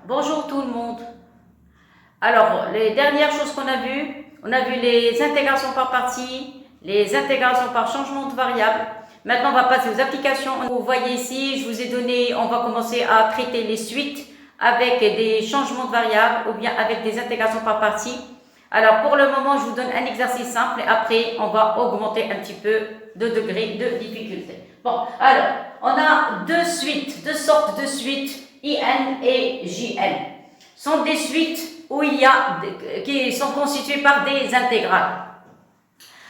Bonjour tout le monde. Alors, les dernières choses qu'on a vues, on a vu les intégrations par partie, les intégrations par changement de variable. Maintenant, on va passer aux applications. Vous voyez ici, je vous ai donné, on va commencer à traiter les suites avec des changements de variables ou bien avec des intégrations par partie. Alors, pour le moment, je vous donne un exercice simple et après, on va augmenter un petit peu de degré de difficulté. Bon, alors, on a deux sortes de suites, IN et JN. Ce sont des suites où qui sont constituées par des intégrales.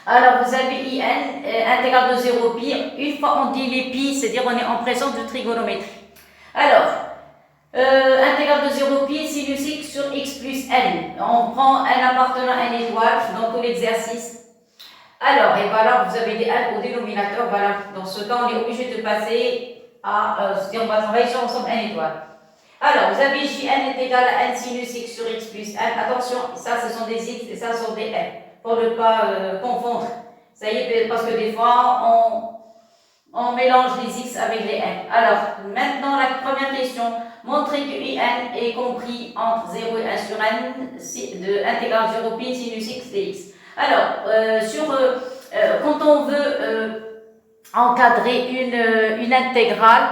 Alors, vous avez IN, intégrale de 0 pi. Une fois on dit les pi, c'est-à-dire on est en présence de trigonométrie. Alors, intégrale de 0 pi, sinus x sur x plus n. On prend un appartenant à n étoile dans tout l'exercice. Alors, et voilà, vous avez des n au dénominateur. Voilà, dans ce cas, on est obligé de passer à. On va travailler sur l'ensemble n étoile. Alors, vous avez Jn est égal à n sinus x sur x plus n. Attention, ça, ce sont des x et ça, ce sont des n. Pour ne pas confondre. Ça y est, parce que des fois, on mélange les x avec les n. Alors, maintenant, la première question. Montrez que in est compris entre 0 et 1 sur n de intégrale 0 pi sinus x dx. Alors, quand on veut encadrer une intégrale,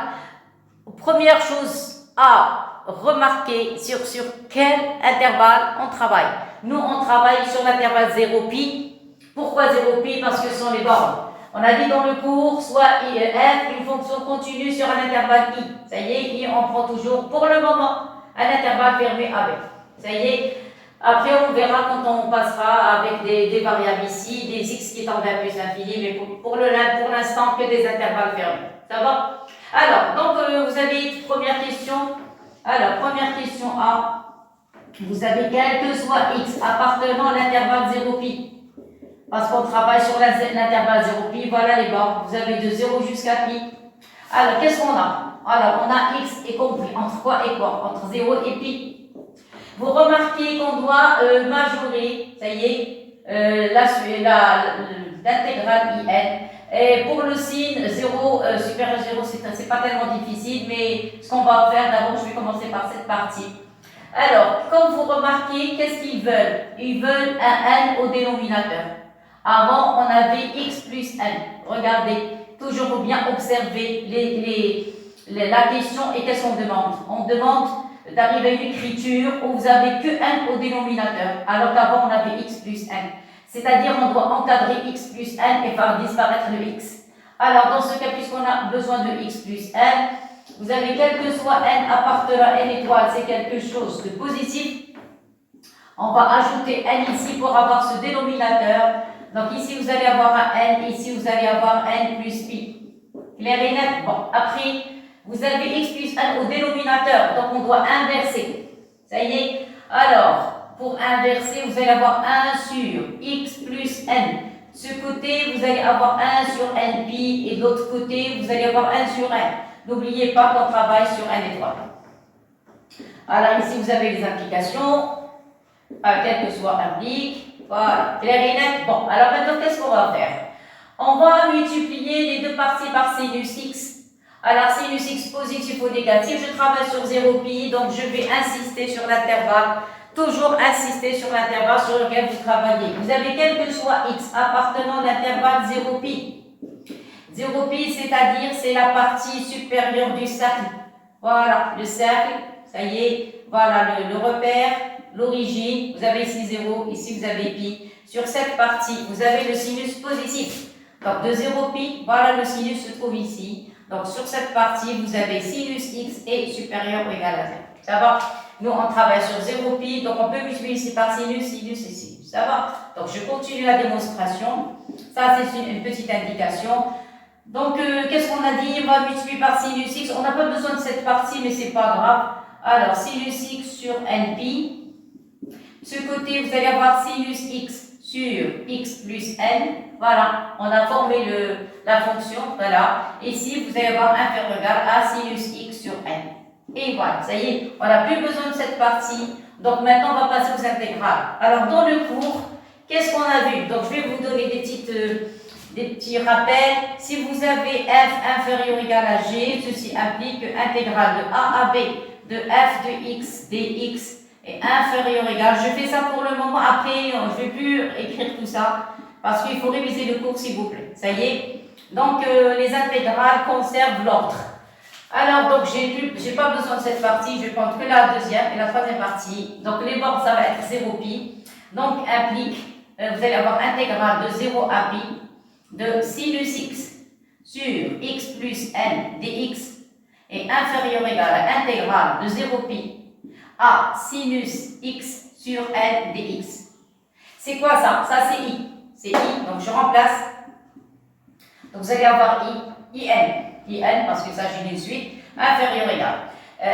première chose à remarquer sur quel intervalle on travaille. Nous, on travaille sur l'intervalle 0 pi. Pourquoi 0 pi? Parce que ce sont les bornes. On a dit dans le cours, soit f, une fonction continue sur un intervalle i. Ça y est, i, on prend toujours, pour le moment, un intervalle fermé avec. Ça y est. Après, on verra quand on passera avec des variables ici, des x qui tendent vers plus l'infini, mais pour l'instant, que des intervalles fermés. Ça va? Alors, donc, vous avez une première question. Alors, première question A. Vous avez quel que soit x appartenant à l'intervalle 0 pi. Parce qu'on travaille sur l'intervalle 0 pi, voilà les bornes. Vous avez de 0 jusqu'à pi. Alors, qu'est-ce qu'on a? Alors, on a x est compris entre quoi et quoi? Entre 0 et pi. Vous remarquez qu'on doit majorer, ça y est, l'intégrale in. Et pour le signe 0 supérieur à 0, c'est pas tellement difficile, mais ce qu'on va faire d'abord, je vais commencer par cette partie. Alors, comme vous remarquez, qu'est-ce qu'ils veulent? Ils veulent un n au dénominateur. Avant, on avait x plus n. Regardez, toujours bien observer la question et qu'est-ce qu'on demande? On demande d'arriver à une écriture où vous avez que n au dénominateur, alors qu'avant on avait x plus n. C'est-à-dire on doit encadrer x plus n et faire disparaître le x. Alors dans ce cas, puisqu'on a besoin de x plus n, vous avez quel que soit n appartenant à n étoile, c'est quelque chose de positif. On va ajouter n ici pour avoir ce dénominateur. Donc ici vous allez avoir un n, ici vous allez avoir n plus pi. Clair et net? Bon, après, vous avez x plus n au dénominateur, donc on doit inverser. Ça y est? Alors, pour inverser, vous allez avoir 1 sur x plus n. Ce côté, vous allez avoir 1 sur n pi, et de l'autre côté, vous allez avoir 1 sur n. N'oubliez pas qu'on travaille sur n étoile. Alors ici, vous avez les applications, quel que soit implique. Voilà, clair et net. Bon, alors maintenant, qu'est-ce qu'on va faire? On va multiplier les deux parties par sinus x. Alors, sinus x positif ou négatif, je travaille sur 0 pi, donc je vais insister sur l'intervalle. Toujours insister sur l'intervalle sur lequel vous travaillez. Vous avez quel que soit x appartenant à l'intervalle 0 pi. 0 pi, c'est-à-dire c'est la partie supérieure du cercle. Voilà, le cercle, ça y est, voilà le repère, l'origine. Vous avez ici 0, ici vous avez pi. Sur cette partie, vous avez le sinus positif. Donc de 0 pi, voilà le sinus se trouve ici. Donc sur cette partie, vous avez sinus x est supérieur ou égal à 0. Ça va? Nous, on travaille sur 0 pi, donc on peut multiplier ici par sinus et sinus. Ça va? Donc je continue la démonstration. Ça, c'est une petite indication. Donc, qu'est-ce qu'on a dit? On va multiplier par sinus x. On n'a pas besoin de cette partie, mais c'est pas grave. Alors, sinus x sur n pi. Ce côté, vous allez avoir sinus x sur x plus n. Voilà, on a formé la fonction. Voilà. Ici, vous allez avoir inférieur égal à sinus x sur n. Et voilà, ça y est, on n'a plus besoin de cette partie. Donc maintenant, on va passer aux intégrales. Alors, dans le cours, qu'est-ce qu'on a vu? Donc, je vais vous donner des petits rappels. Si vous avez f inférieur ou égal à g, ceci implique que intégrale de a à b de f de x dx est inférieur ou égal. Je fais ça pour le moment, après je ne vais plus écrire tout ça parce qu'il faut réviser le cours s'il vous plaît. Ça y est. Donc les intégrales conservent l'ordre. Alors donc j'ai pas besoin de cette partie, je vais prendre que la deuxième et la troisième partie. Donc les bornes ça va être 0 pi. Donc implique, vous allez avoir intégrale de 0 à pi de sinus x sur x plus n dx est inférieur ou égal à intégrale de 0 pi à sinus x sur n dx. C'est quoi ça? Ça c'est i. C'est i, donc je remplace. Donc vous allez avoir in parce que ça j'ai une suite, inférieur ou égal.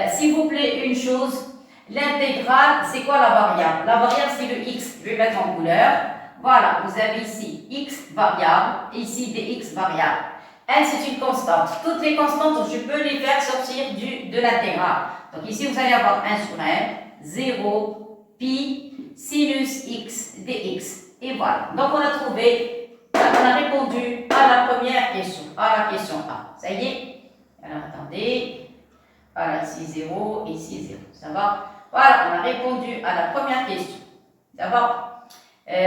S'il vous plaît, une chose, l'intégrale, c'est quoi la variable? La variable c'est le x, je vais mettre en couleur. Voilà, vous avez ici x variable, ici dx variable. N c'est une constante. Toutes les constantes, je peux les faire sortir de l'intégrale. Donc ici vous allez avoir 1 sur n, 0, pi, sinus x dx. Et voilà, donc on a trouvé, on a répondu à la première question, à la question A. Ça y est? Alors attendez, voilà, ici 0 et ici 0, ça va? Voilà, on a répondu à la première question, ça va?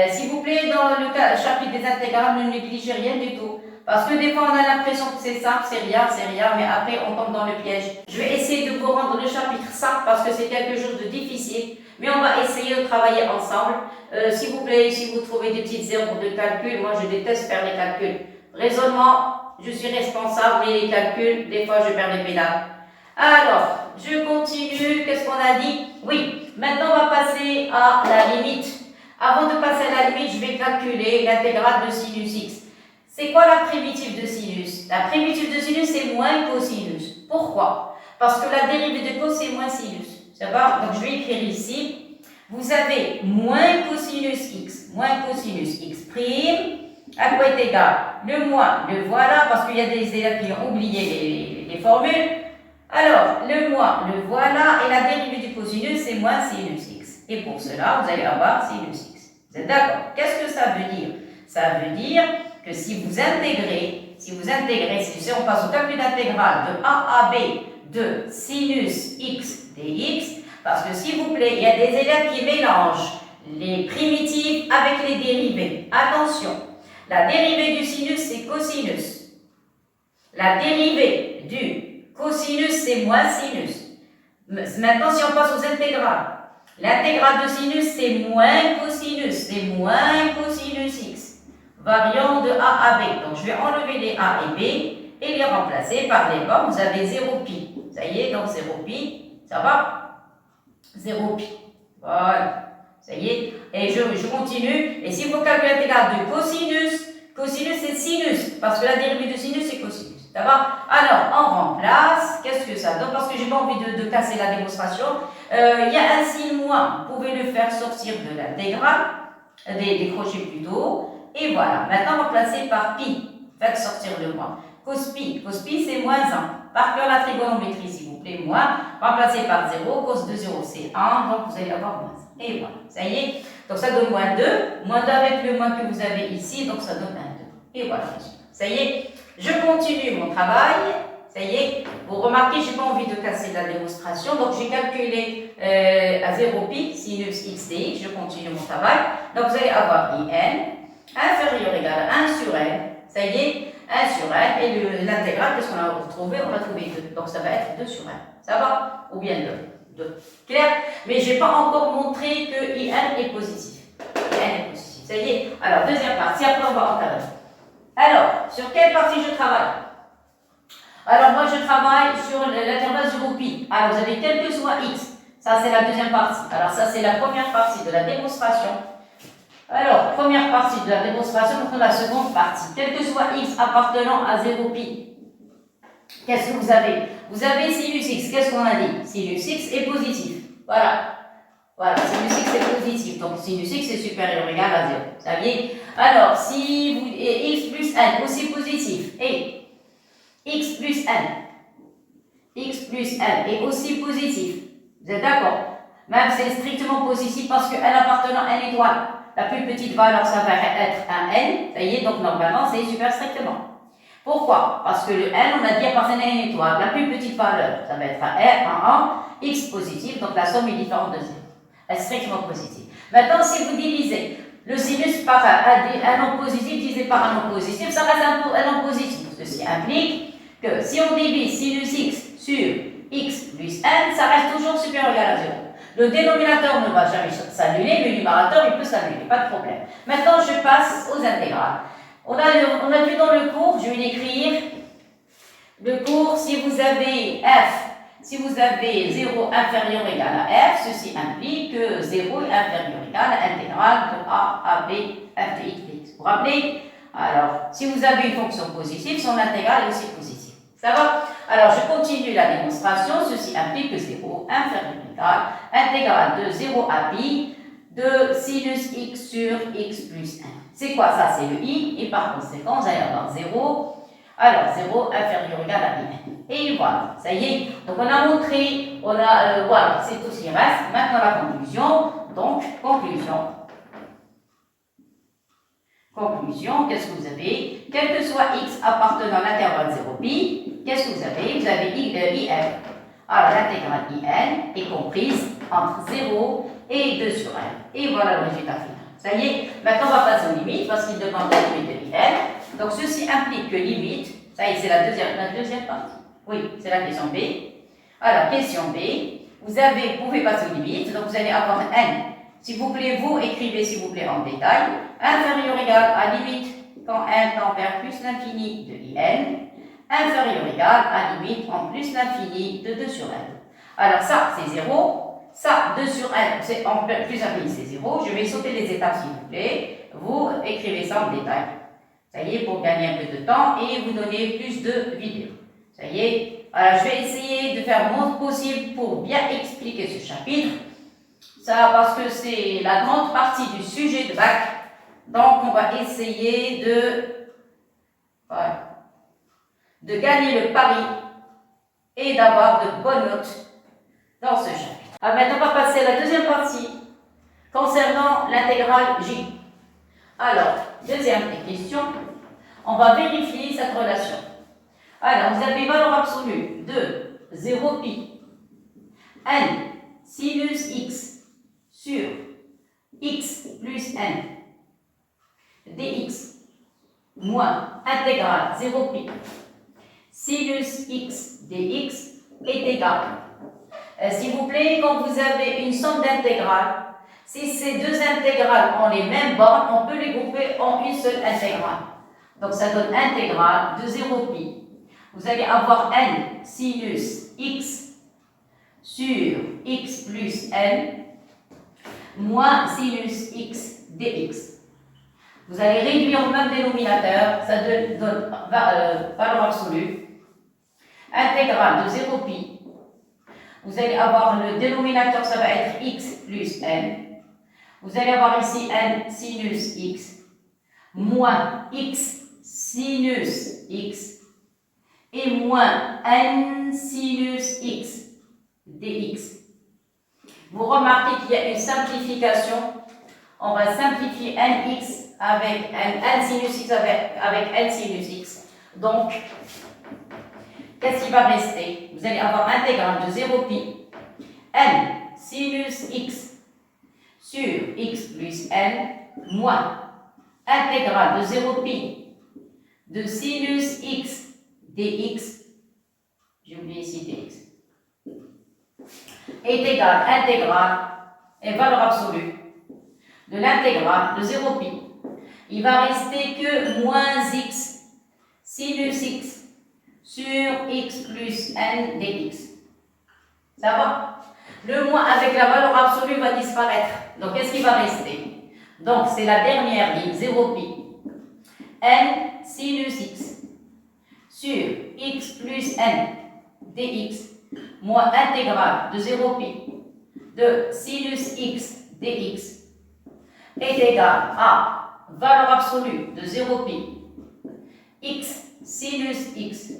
S'il vous plaît, dans le chapitre des intégrales, ne négligez rien du tout. Parce que des fois, on a l'impression que c'est simple, c'est rien, mais après, on tombe dans le piège. Je vais essayer de vous rendre le chapitre simple parce que c'est quelque chose de difficile. Mais on va essayer de travailler ensemble. S'il vous plaît, si vous trouvez des petites erreurs de calcul, moi je déteste faire les calculs. Raisonnement, je suis responsable, mais les calculs, des fois je perds les pédales. Alors, je continue. Qu'est-ce qu'on a dit? Oui, maintenant on va passer à la limite. Avant de passer à la limite, je vais calculer l'intégrale de sinus x. C'est quoi la primitive de sinus? La primitive de sinus, c'est moins cosinus. Pourquoi? Parce que la dérivée de cos, c'est moins sinus. Ça va? Donc, je vais écrire ici. Vous avez moins cosinus x. Moins cosinus x prime. À quoi est égal? Le moins, le voilà, parce qu'il y a des élèves qui ont oublié les formules. Alors, le moins, le voilà, et la dérivée du cosinus, c'est moins sinus x. Et pour cela, vous allez avoir sinus x. Vous êtes d'accord? Qu'est-ce que ça veut dire? Ça veut dire que si vous intégrez, si on passe au calcul d'intégrale de a à b de sinus x dx, parce que s'il vous plaît, il y a des élèves qui mélangent les primitives avec les dérivées. Attention, la dérivée du sinus, c'est cosinus. La dérivée du cosinus, c'est moins sinus. Maintenant, si on passe aux intégrales, l'intégrale de sinus, c'est moins cosinus, c'est moins cosinus x. Variant de a à b. Donc, je vais enlever les a et b et les remplacer par les bornes. Vous avez 0 pi. Ça y est, donc 0 pi. Ça va? 0 pi. Voilà. Ça y est. Et je continue. Et si vous calculez l'intégrale de cosinus, cosinus c'est sinus. Parce que la dérivée de sinus c'est cosinus. Ça va? Alors, on remplace. Qu'est-ce que ça donne? Parce que j'ai pas envie de casser la démonstration. Il y a un signe moins. Vous pouvez le faire sortir de l'intégrale. Des crochets plutôt. Et voilà, maintenant remplacez par pi. Faites sortir le moins. Cos pi c'est moins 1. Par cœur la trigonométrie, s'il vous plaît, moins. Remplacez par 0. Cos de 0, c'est 1. Donc vous allez avoir moins 1. Et voilà, ça y est. Donc ça donne moins 2. Moins 2 avec le moins que vous avez ici. Donc ça donne un 2. Et voilà, ça y est. Je continue mon travail. Ça y est. Vous remarquez, je n'ai pas envie de casser la démonstration. Donc j'ai calculé à 0 pi, sinus x dx. Je continue mon travail. Donc vous allez avoir in inférieur ou égal à 1 sur n, ça y est, 1 sur n, et l'intégrale, qu'est-ce qu'on a retrouvé? On a trouvé 2, donc ça va être 2 sur n, ça va? Ou bien 2. Clair? Mais je n'ai pas encore montré que in est positif. In est positif, ça y est. Alors, deuxième partie, après on va encadrer. Alors, sur quelle partie je travaille? Alors, moi je travaille sur l'intervalle 0 pi. Alors, vous avez quel que soit x, ça c'est la deuxième partie. Alors, ça c'est la première partie de la démonstration. Alors, première partie de la démonstration, maintenant la seconde partie. Quel que soit x appartenant à 0 pi, qu'est-ce que vous avez? Vous avez sinus x, qu'est-ce qu'on a dit? Sinus x est positif. Voilà. Voilà, sinus x est positif. Donc, sinus x est supérieur ou égal à 0. Vous saviez? Alors, si vous, x plus n aussi positif, et x plus n est aussi positif. Vous êtes d'accord? Même c'est strictement positif parce que n appartenant à n étoile. La plus petite valeur, ça va être un n. Ça y est, donc normalement, c'est super strictement. Pourquoi? Parce que le n, on a dit appartient à une étoile. La plus petite valeur, ça va être un r, un 1. x positif, donc la somme est différente de 0. Elle est strictement positive. Maintenant, si vous divisez le sinus par un nombre positif divisé par un nombre positif, ça reste un nombre positif. Ceci implique que si on divise sinus x sur x plus n, ça reste toujours supérieur ou égal à 0. Le dénominateur ne va jamais s'annuler, mais le numérateur, il peut s'annuler, pas de problème. Maintenant, je passe aux intégrales. On a vu dans le cours, je vais l'écrire. Le cours, si vous avez f, si vous avez 0 inférieur ou égal à f, ceci implique que 0 est inférieur ou égal à l'intégrale de a à b f de x dx. Vous vous rappelez? Alors, si vous avez une fonction positive, son intégrale est aussi positive. Ça va? Alors, je continue la démonstration. Ceci implique que 0 inférieur ou égal à intégrale de 0 à pi de sinus x sur x plus 1. C'est quoi ça? C'est le i, et par conséquent, vous allez avoir 0. Alors, 0 inférieur ou égal à pi. Et voilà, ça y est. Donc, on a montré, voilà, c'est tout ce qui reste. Maintenant, la conclusion. Donc, conclusion. Conclusion, qu'est-ce que vous avez? Quel que soit x appartenant à l'intervalle 0 pi, qu'est-ce que vous avez? Vous avez in. Alors, l'intégrale in est comprise entre 0 et 2 sur n. Et voilà le résultat final. Ça y est. Maintenant, on va passer aux limites parce qu'il demande la limite de in. Donc, ceci implique que limite, ça y est, c'est la deuxième partie. Oui, c'est la question B. Alors, question B. Vous pouvez passer aux limites. Donc, vous allez avoir n. S'il vous plaît, vous écrivez, s'il vous plaît, en détail. Inférieur ou égal à limite quand n tend vers plus l'infini de in. Inférieur ou égal à limite en plus l'infini de 2 sur n. Alors, ça, c'est 0. Ça, 2 sur n, c'est en plus l'infini, c'est 0. Je vais sauter les étapes, s'il vous plaît. Vous écrivez ça en détail. Ça y est, pour gagner un peu de temps et vous donner plus de vidéos. Ça y est. Alors, je vais essayer de faire le moins possible pour bien expliquer ce chapitre. Ça, parce que c'est la grande partie du sujet de bac. Donc, on va essayer de gagner le pari et d'avoir de bonnes notes dans ce chapitre. Alors, maintenant, on va passer à la deuxième partie concernant l'intégrale J. Alors, deuxième question, on va vérifier cette relation. Alors, vous avez valeur absolue de 0 pi n sinus x sur x plus n dx moins intégrale 0 pi sinus x dx est égal. S'il vous plaît, quand vous avez une somme d'intégrales, si ces deux intégrales ont les mêmes bornes, on peut les grouper en une seule intégrale. Donc ça donne intégrale de 0 pi. Vous allez avoir n sinus x sur x plus n moins sinus x dx. Vous allez réduire au même dénominateur, ça donne valeur absolue. Intégrale de 0 pi. Vous allez avoir le dénominateur, ça va être x plus n. Vous allez avoir ici n sinus x moins x sinus x et moins n sinus x dx. Vous remarquez qu'il y a une simplification. On va simplifier nx avec n sinus x avec n sinus x. Donc, qu'est-ce qui va rester? Vous allez avoir intégrale de 0 pi n sinus x sur x plus n moins intégrale de 0 pi de sinus x dx, j'ai oublié ici dx, est égal à intégrale et valeur absolue de l'intégrale de 0 pi. Il va rester que moins x sinus x sur x plus n dx. Ça va? Le moins avec la valeur absolue va disparaître. Donc, qu'est-ce qui va rester? Donc, c'est la dernière ligne, 0 pi n sinus x sur x plus n dx moins intégrale de 0 pi de sinus x dx est égal à valeur absolue de 0 pi x sinus x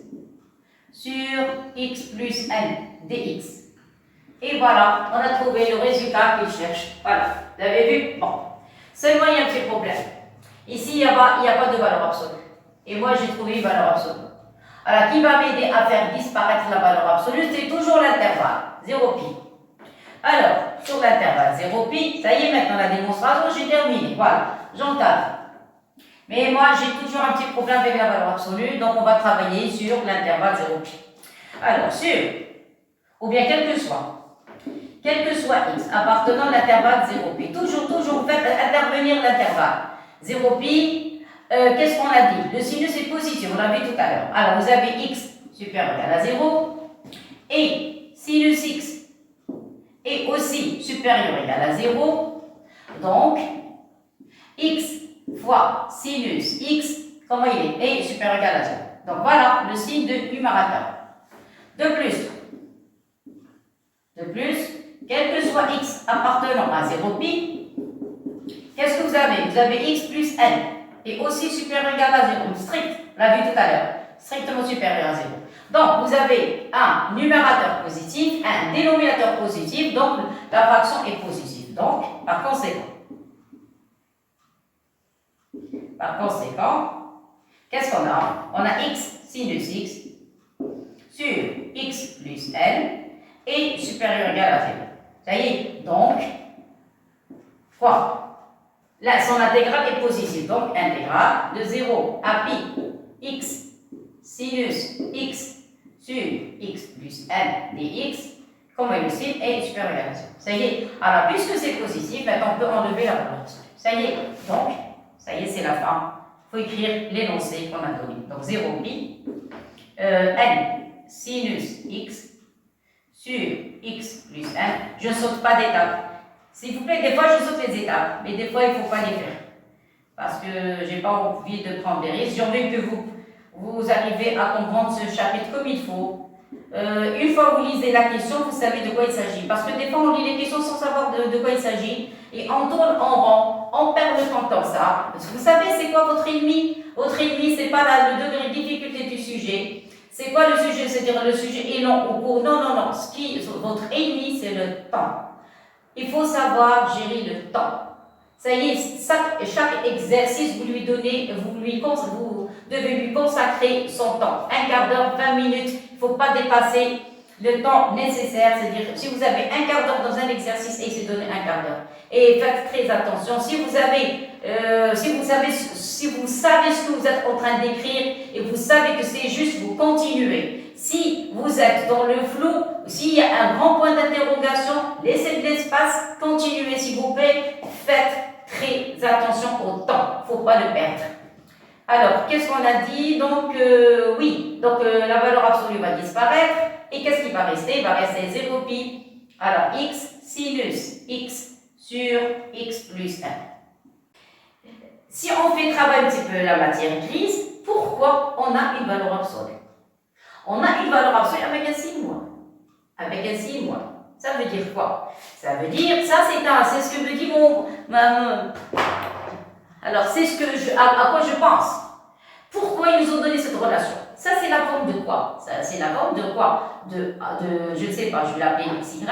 sur x plus n dx. Et voilà, on a trouvé le résultat qu'il cherche. Voilà, vous avez vu? Bon, seulement il y a un petit problème. Ici, il n'y a pas de valeur absolue. Et moi, j'ai trouvé une valeur absolue. Alors, qui va m'aider à faire disparaître la valeur absolue? C'est toujours l'intervalle, 0pi. Alors, sur l'intervalle 0pi, ça y est, maintenant la démonstration, j'ai terminé. Voilà, j'entame. Mais moi, j'ai toujours un petit problème avec la valeur absolue, donc on va travailler sur l'intervalle 0pi. Alors, ou bien quel que soit x appartenant à l'intervalle 0pi, toujours faites intervenir l'intervalle 0pi. Qu'est-ce qu'on a dit? Le sinus est positif, on l'a vu tout à l'heure. Alors, vous avez x supérieur ou égal à 0 et sinus x est aussi supérieur ou égal à 0. Donc, x fois sinus x, comment il est supérieur ou égal à 0. Donc, voilà le signe de numérateur. De plus, quel que soit x appartenant à 0pi, qu'est-ce que vous avez? Vous avez x plus n. Et aussi supérieur ou égal à 0, strict, on l'a vu tout à l'heure, strictement supérieur à 0. Donc, vous avez un numérateur positif, un dénominateur positif, donc la fraction est positive. Donc, par conséquent, qu'est-ce qu'on a? On a x sinus x sur x plus n et supérieur ou égal à 0. Ça y est, donc, quoi? Là, son intégrale est positive, donc intégrale de 0 à pi x sinus x sur x plus n dx, comme il aussi, est supérieur ou égal à 0. Ça y est, alors puisque c'est positif, maintenant on peut enlever la valeur absolue. Ça y est, donc, ça y est, c'est la fin. Il faut écrire l'énoncé qu'on a donné. Donc 0 pi n sinus x sur x plus n. Je ne saute pas d'étape. S'il vous plaît, des fois je saute les étapes, mais des fois il ne faut pas les faire. Parce que je n'ai pas envie de prendre des risques. J'ai envie que vous arrivez à comprendre ce chapitre comme il faut. Une fois que vous lisez la question, vous savez de quoi il s'agit. Parce que des fois on lit les questions sans savoir de quoi il s'agit. Et on tourne en rond, on perd le temps comme ça. Vous savez c'est quoi votre ennemi? Votre ennemi, ce n'est pas le degré de difficulté du sujet. C'est quoi le sujet? C'est-à-dire le sujet est long ou court? Non. Votre ennemi, c'est le temps. Il faut savoir gérer le temps. Ça y est, chaque exercice, vous devez lui consacrer son temps. Un quart d'heure, 20 minutes, il ne faut pas dépasser le temps nécessaire. C'est-à-dire, si vous avez un quart d'heure dans un exercice, essayez de donner un quart d'heure. Et faites très attention. Si vous savez ce que vous êtes en train d'écrire et vous savez que c'est juste, vous continuez. Si vous êtes dans le flou, s'il y a un grand point d'interrogation, laissez de l'espace, continuez s'il vous plaît, faites très attention au temps, il ne faut pas le perdre. Alors, qu'est-ce qu'on a dit? Donc, la valeur absolue va disparaître, et qu'est-ce qui va rester? Il va rester 0 pi, alors x sinus x sur x plus 1. Si on fait travailler un petit peu la matière grise, pourquoi on a une valeur absolue? On a une valeur absolue avec un signe moins. Avec un signe moins. Ça veut dire quoi? Ça veut dire, c'est ce que me dit alors, c'est à quoi je pense. Pourquoi ils nous ont donné cette relation? Ça, c'est la forme de quoi? C'est la forme de quoi? Je ne sais pas, je vais l'appeler xy.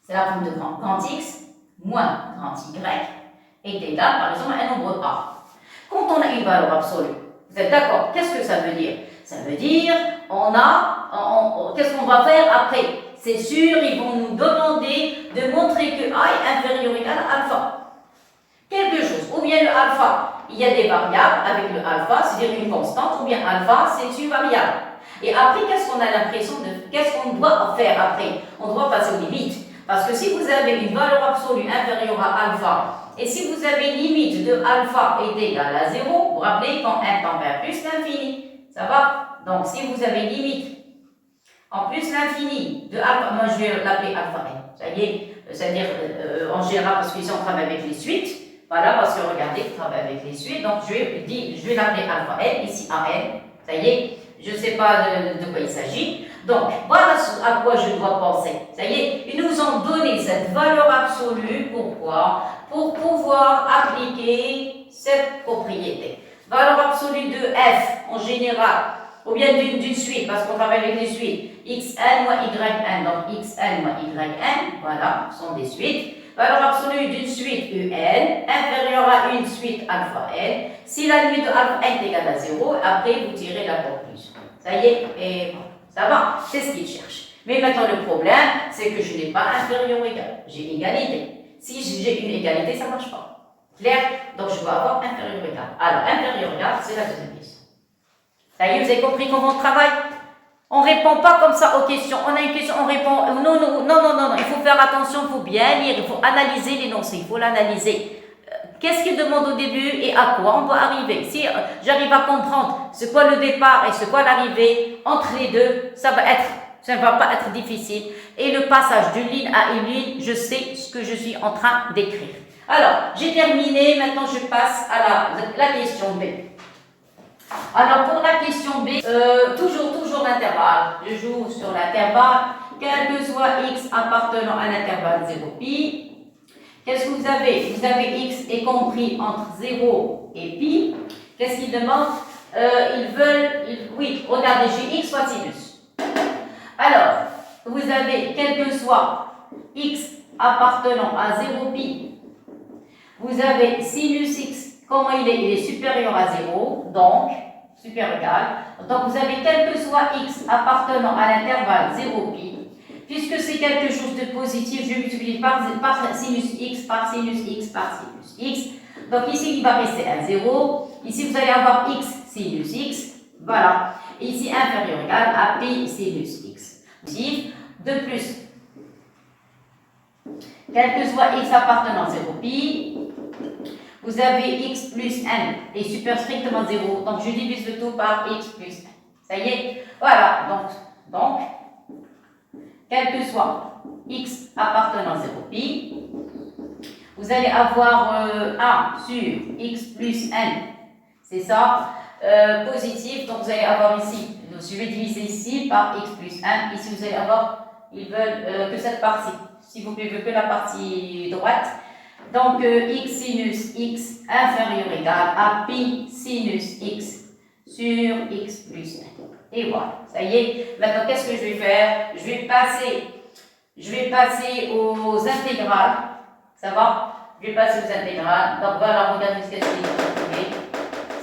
C'est la forme de grand X moins grand Y est égal, par exemple, à un nombre A. Quand on a une valeur absolue, vous êtes d'accord? Qu'est-ce que ça veut dire? Ça veut dire, qu'est-ce qu'on va faire après? C'est sûr, ils vont nous demander de montrer que A est inférieur ou égal à alpha. Quelque chose. Ou bien le alpha, il y a des variables avec le alpha, c'est-à-dire une constante, ou bien alpha, c'est une variable. Et après, qu'est-ce qu'on doit faire après? On doit passer aux limites. Parce que si vous avez une valeur absolue inférieure à alpha, et si vous avez limite de alpha est égal à 0, vous vous rappelez quand 1 tend vers plus l'infini. Ça va? Donc, si vous avez limite en plus l'infini de alpha, moi je vais l'appeler alpha n. Ça y est, c'est-à-dire en général, parce qu'ici on travaille avec les suites. Voilà, parce que regardez, on travaille avec les suites. Donc, je vais l'appeler alpha n, ici an. Ça y est, je ne sais pas de quoi il s'agit. Donc, voilà à quoi je dois penser. Ça y est, ils nous ont donné cette valeur absolue. Pourquoi? Pour pouvoir appliquer cette propriété. Valeur absolue de f en général, ou bien d'une suite, parce qu'on travaille avec les suites. xn moins yn, donc xn moins yn, voilà, sont des suites. valeur absolue d'une suite UN inférieure à une suite alpha N. Si la limite de alpha N est égale à 0, après vous tirez la conclusion. Ça y est, et bon, ça va, c'est ce qu'il cherche. Mais maintenant le problème, c'est que je n'ai pas inférieur ou égal, j'ai égalité. Si j'ai une égalité, ça ne marche pas. Clair? Donc je dois avoir inférieur ou égal. Alors, inférieur ou égal, c'est la deuxième question. Ça y est, vous avez compris comment on travaille? On ne répond pas comme ça aux questions. On a une question, on répond non. Il faut faire attention, il faut bien lire, il faut analyser l'énoncé, il faut l'analyser. Qu'est-ce qu'il demande au début et à quoi on doit arriver? Si j'arrive à comprendre ce qu'est le départ et ce qu'est l'arrivée, entre les deux, ça ne va pas être difficile. Et le passage d'une ligne à une ligne, je sais ce que je suis en train d'écrire. Alors, j'ai terminé, maintenant je passe à la question B. Alors, pour la question B, toujours l'intervalle. Je joue sur l'intervalle, quel que soit x appartenant à l'intervalle 0 pi. Qu'est-ce que vous avez? Vous avez x est compris entre 0 et pi. Qu'est-ce qu'ils demandent? Oui, regardez, j'ai x fois sinus. Alors, vous avez quel que soit x appartenant à 0 pi. Vous avez sinus x. Comment il est? Il est supérieur à 0, donc, supérieur égal. Donc, vous avez quel que soit x appartenant à l'intervalle 0 pi. Puisque c'est quelque chose de positif, je multiplie par sinus x, par sinus x, par sinus x. Donc, ici, il va rester un 0. Ici, vous allez avoir x sinus x. Voilà. Et ici, inférieur ou égal à pi sinus x. De plus, quel que soit x appartenant à 0 pi, vous avez x plus n est super strictement 0. Donc, je divise le tout par x plus n. Ça y est? Voilà. Donc quel que soit x appartenant à 0 pi, vous allez avoir 1 sur x plus n. C'est ça, positif. Donc, vous allez avoir ici, je vais diviser ici par x plus 1. Ici, vous allez avoir, ils veulent que cette partie. Si vous pouvez que la partie droite. Donc, x sinus x inférieur ou égal à pi sinus x sur x plus n. Et voilà, ça y est. Maintenant, qu'est-ce que je vais faire? Je vais passer aux intégrales. Ça va? Je vais passer aux intégrales. Donc, voilà, regardez ce que c'est.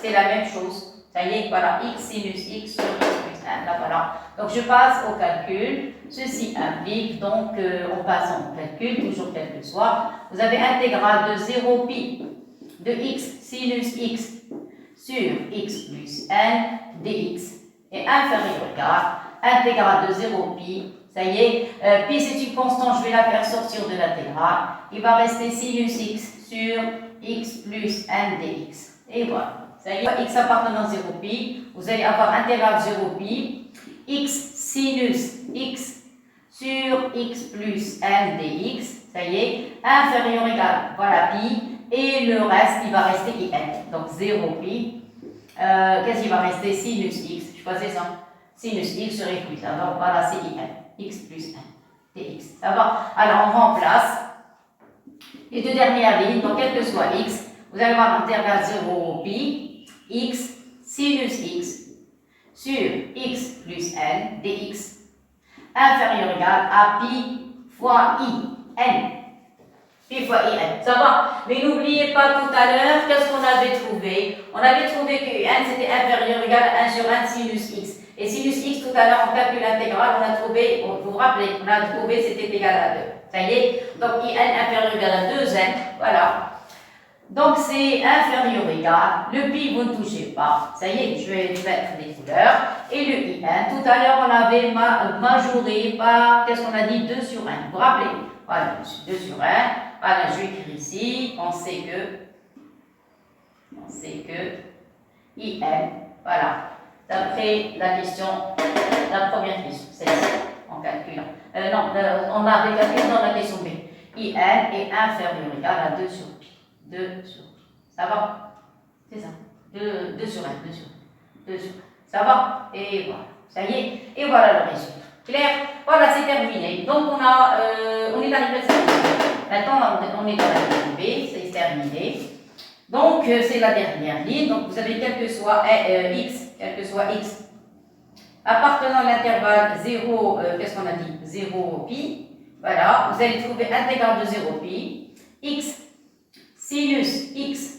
C'est la même chose. Ça y est, voilà, x sinus x sur x plus 1. Là, voilà. Donc, je passe au calcul. Ceci implique, donc, on passe en calcul, toujours quel que soit. Vous avez intégrale de 0 pi de x sinus x sur x plus n dx est inférieur ou égal intégrale de 0 pi. Ça y est, pi c'est une constante, je vais la faire sortir de l'intégrale. Il va rester sinus x sur x plus n dx. Et voilà. Ça y est, x appartenant à 0 pi, vous allez avoir intégrale 0 pi, x sinus x sur x plus n dx. Ça y est, inférieur ou égal, voilà pi. Et le reste, il va rester in. Donc 0 pi. Qu'est-ce qui va rester? Sinus x. Choisissez ça. Sinus x sur x plus 1. Donc voilà, c'est in. X plus 1 dx. Ça va? Alors on remplace les deux dernières lignes. Donc quel que soit x, vous allez avoir l'intervalle 0 pi, x sinus x sur x plus n dx inférieur ou égal à pi fois i, n. Pi fois in. Ça va? Mais n'oubliez pas tout à l'heure, qu'est-ce qu'on avait trouvé? On avait trouvé que n c'était inférieur ou égal à 1 sur 1 sinus x. Et sinus x, tout à l'heure, en calcul intégral, on a trouvé, vous vous rappelez, on a trouvé c'était égal à 2. Ça y est? Donc, in inférieur ou égal à 2n. Voilà. Donc, c'est inférieur ou égal. Le pi, vous ne touchez pas. Ça y est, je vais lui mettre des couleurs. Et le in, tout à l'heure, on avait majoré par, qu'est-ce qu'on a dit? 2 sur 1. Vous vous rappelez? Voilà, 2 sur 1. Voilà, je vais écrire ici. On sait que in, voilà. D'après la question, la première question, celle-ci, en calculant. On avait calculé dans la question B. in est inférieur ou égal à 2 sur pi. 2 sur pi. Ça va? C'est ça. 2 sur 1, 2 sur 1. 2 sur 1. Ça va? Et voilà. Ça y est. Et voilà le résultat. Clair? Voilà, c'est terminé. Donc, on est arrivé à cette question. Maintenant, on est dans la question B. C'est terminé. Donc, c'est la dernière ligne. Donc, vous avez quel que soit x, appartenant à l'intervalle 0, qu'est-ce qu'on a dit? 0 pi, Voilà, vous allez trouver intégrale de 0 pi, x sinus x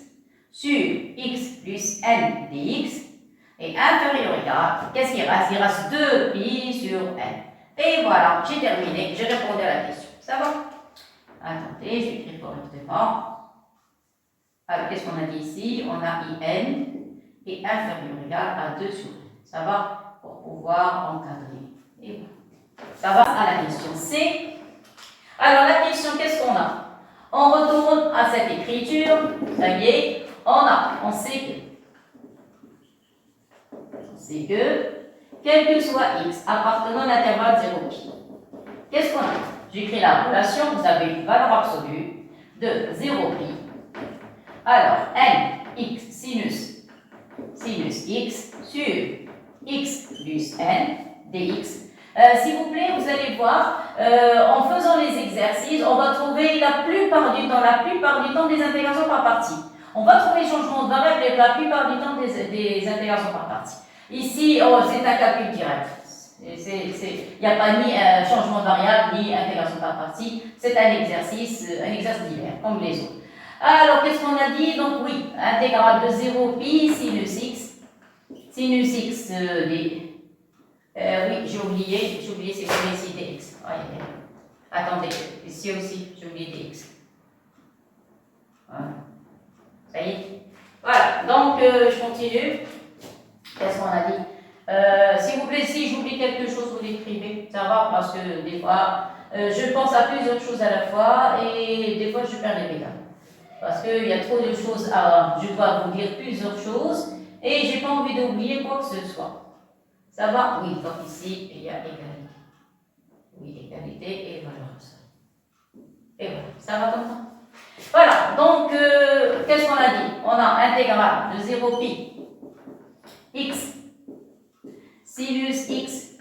sur x plus n dx est inférieur ou égal, qu'est-ce qu'il reste? Il reste 2 pi sur n. Et voilà, j'ai terminé, j'ai répondu à la question. Ça va? Attendez, j'écris correctement. Alors, qu'est-ce qu'on a dit ici? On a in est inférieur ou égal à 2 sur n. Ça va? Pour pouvoir encadrer. Et voilà. Ça va à la question C. Alors, la question, qu'est-ce qu'on a? On retourne à cette écriture. Ça y est, on sait que, quel que soit x appartenant à l'intervalle 0 pi, qu'est-ce qu'on a? J'écris la relation, vous avez une valeur absolue de 0 pi. Alors, n, x sinus x sur x plus n dx. S'il vous plaît, vous allez voir, en faisant les exercices, on va trouver la plupart du temps des intégrations par partie. On va trouver le changement de variable la plupart du temps des intégrations par partie. Ici, c'est un calcul direct. Il n'y a pas ni changement de variable ni intégration par partie. C'est un exercice divers, comme les autres. Alors, qu'est-ce qu'on a dit? Donc, oui, intégrale de 0 pi sinus x. Sinus x oui, j'ai oublié, c'est quoi ici dx. Attendez, ici aussi, j'ai oublié dx. Voilà. Ça y est. Voilà, donc je continue. Qu'est-ce qu'on a dit? S'il vous plaît, si j'oublie quelque chose, vous l'écrivez. Ça va, parce que des fois, je pense à plusieurs choses à la fois et des fois, je perds les médailles. Parce qu'il y a trop de choses à. Je dois vous dire plusieurs choses et j'ai pas envie d'oublier quoi que ce soit. Ça va? Oui, donc ici, il y a égalité. Oui, égalité et valeur absolue. Et voilà, ça va comme ça? Voilà, donc, qu'est-ce qu'on a dit? On a intégrale de 0 pi x sinus x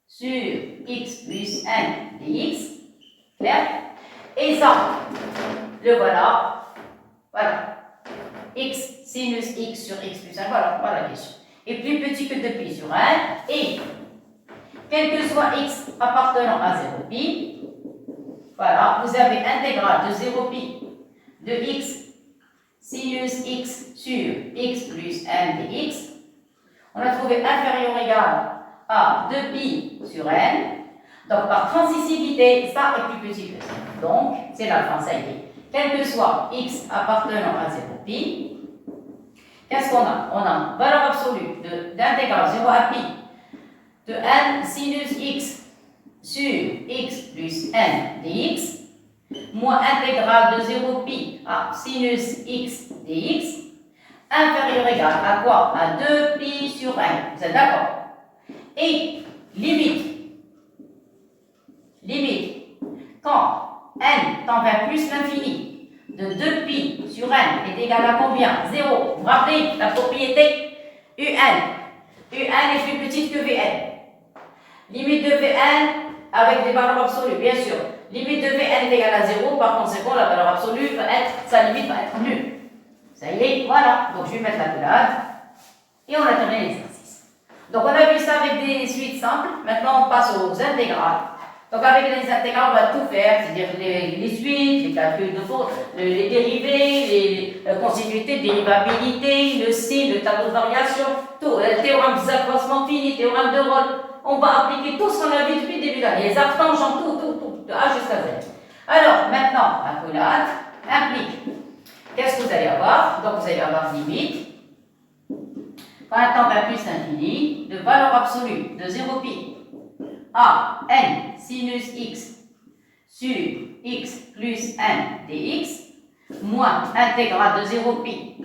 sur x plus n dx. Clair? Et ça, le voilà. Voilà. X sinus x sur x plus 1. Voilà la question. Est plus petit que 2 pi sur 1. Et, quel que soit x appartenant à 0 pi, voilà, vous avez intégrale de 0 pi de x sinus x sur x plus n dx. On a trouvé inférieur ou égal à 2 pi sur n. Donc, par transitivité, ça est plus petit que ça. Donc, c'est la fin, ça y est. Quel que soit x appartenant à 0 pi, qu'est-ce qu'on a? On a valeur absolue d'intégrale 0 à pi de n sinus x sur x plus n dx moins intégrale de 0 pi à sinus x dx inférieur ou égal à quoi? À 2 pi sur n. Vous êtes d'accord? Et limite, quand n tend vers plus l'infini de 2 pi sur n est égal à combien? 0. Vous vous rappelez la propriété un. Un est plus petite que Vn. Limite de Vn avec des valeurs absolues, bien sûr. Limite de Vn est égale à 0, par conséquent, la valeur absolue sa limite va être nulle. Ça y est, voilà. Donc je vais mettre la pelade. Et on a terminé l'exercice. Donc on a vu ça avec des suites simples. Maintenant on passe aux intégrales. Donc avec les intégrales, on va tout faire, c'est-à-dire les suites, les calculs de faute, les dérivés, les continuités, dérivabilité, le signe, le tableau de variation, tout, le théorème des accroissements finis, théorème de Rolle. On va appliquer tout ce qu'on a vu depuis le début de l'année, les arctangents, tout, de A jusqu'à Z. Alors maintenant, la collade implique. Qu'est-ce que vous allez avoir? Donc vous allez avoir limite, quand un tend vers plus l'infini, de valeur absolue de 0 pi à n sinus x sur x plus n dx moins intégrale de 0 pi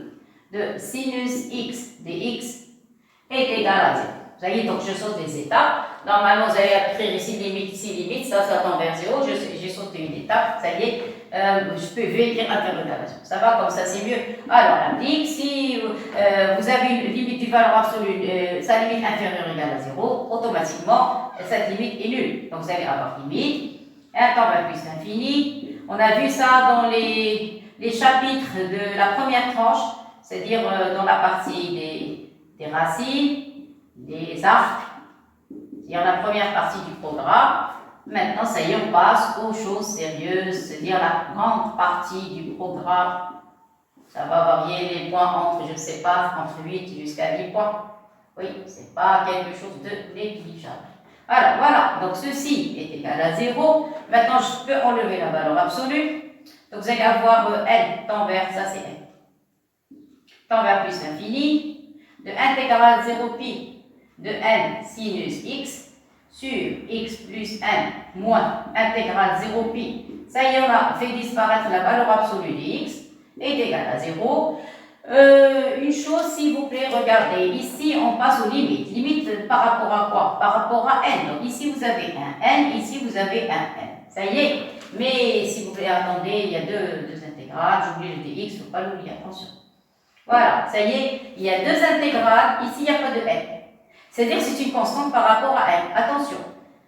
de sinus x dx est égal à 0. Vous voyez, donc je saute des étapes. Normalement, vous allez écrire ici limite, ça tend vers 0. J'ai sauté une étape, ça y est, je peux écrire interprétation. Ça va, comme ça c'est mieux. Alors, implique, si vous avez une limite du valeur absolue, sa limite inférieure égale à 0, automatiquement, cette limite est nulle. Donc, vous allez avoir limite, un temps vers plus l'infini. On a vu ça dans les chapitres de la première tranche, c'est-à-dire dans la partie des racines, des arcs, c'est-à-dire la première partie du programme. Maintenant, ça y est, on passe aux choses sérieuses, c'est-à-dire la grande partie du programme. Ça va varier les points entre, je ne sais pas, entre 8 jusqu'à 10 points. Oui, ce n'est pas quelque chose de négligeable. Alors, voilà, donc ceci est égal à 0. Maintenant, je peux enlever la valeur absolue. Donc, vous allez avoir n temps vers, ça c'est n. Temps vers plus l'infini, de intégrale 0 pi de n sinus x sur x plus n moins intégrale 0 pi. Ça y est, on a fait disparaître la valeur absolue de x est égal à 0. Une chose, s'il vous plaît, regardez, ici on passe aux limites. Limite par rapport à quoi? Par rapport à n. Donc ici vous avez un n, ici vous avez un n. Ça y est. Mais s'il vous plaît, attendez, il y a deux intégrales. J'oublie le dx, il ne faut pas l'oublier, attention. Voilà, ça y est, il y a deux intégrales, ici il n'y a pas de n. C'est-à-dire que c'est une constante par rapport à n. Attention,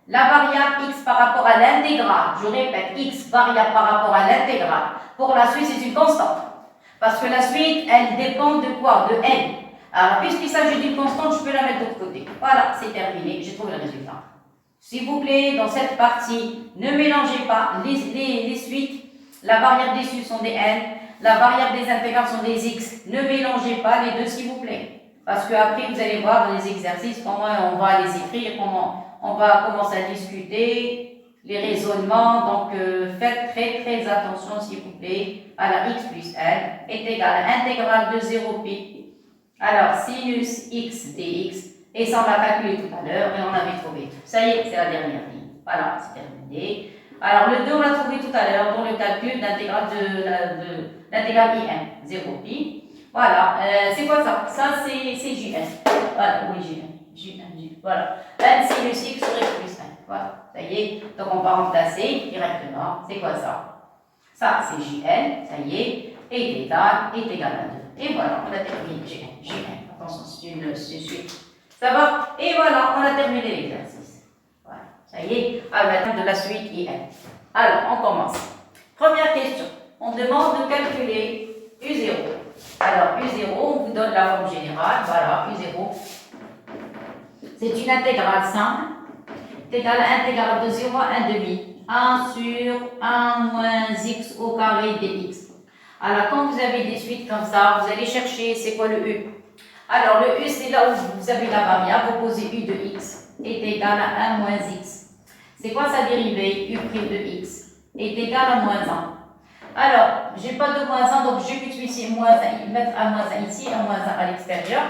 la variable x par rapport à l'intégrale, je répète, x variable par rapport à l'intégrale, pour la suite c'est une constante. Parce que la suite, elle dépend de quoi? De n. Alors, puisqu'il s'agit d'une constante, je peux la mettre de l'autre côté. Voilà, c'est terminé, j'ai trouvé le résultat. S'il vous plaît, dans cette partie, ne mélangez pas les suites. La variable dessus sont des n, la variable des intégrales sont des x. Ne mélangez pas les deux, s'il vous plaît. Parce que après, vous allez voir dans les exercices comment on va les écrire, comment on va commencer à discuter, les raisonnements. Donc, faites très attention, s'il vous plaît, à la x plus n est égal à intégrale de 0 pi. Alors, sinus x dx. Et ça, on l'a calculé tout à l'heure et on avait trouvé tout. Ça y est, c'est la dernière ligne. Voilà, c'est terminé. Alors, le 2, on l'a trouvé tout à l'heure dans le calcul d'intégrale de l'intégrale in, 0 pi. Voilà, c'est quoi ça? Ça, c'est Jn. Voilà, oui, Jn. Voilà. N sinus x sur x plus 1. Voilà, ça y est. Donc, on va remplacer directement. C'est quoi ça? Ça, c'est Jn, ça y est. Est égal à 2. Et voilà, on a terminé Jn. Attention, c'est une suite. Ça va? Et voilà, on a terminé l'exercice. Voilà, ça y est. Alors, maintenant, de la suite in. Alors, on commence. Première question. On demande de calculer U0. Alors, U0, on vous donne la forme générale. Voilà, U0. C'est une intégrale simple. Égale à intégrale de 0 à 1 demi. 1 sur 1 moins x au carré dx. Alors, quand vous avez des suites comme ça, vous allez chercher c'est quoi le U. Alors, le U, c'est là où vous avez la variable. Vous posez U de x est égal à 1 moins x. C'est quoi sa dérivée? U' de x est égal à moins 1. Alors, je n'ai pas de moins 1, donc je vais multiplier moins 1, mettre un moins 1 ici, un moins 1 à l'extérieur.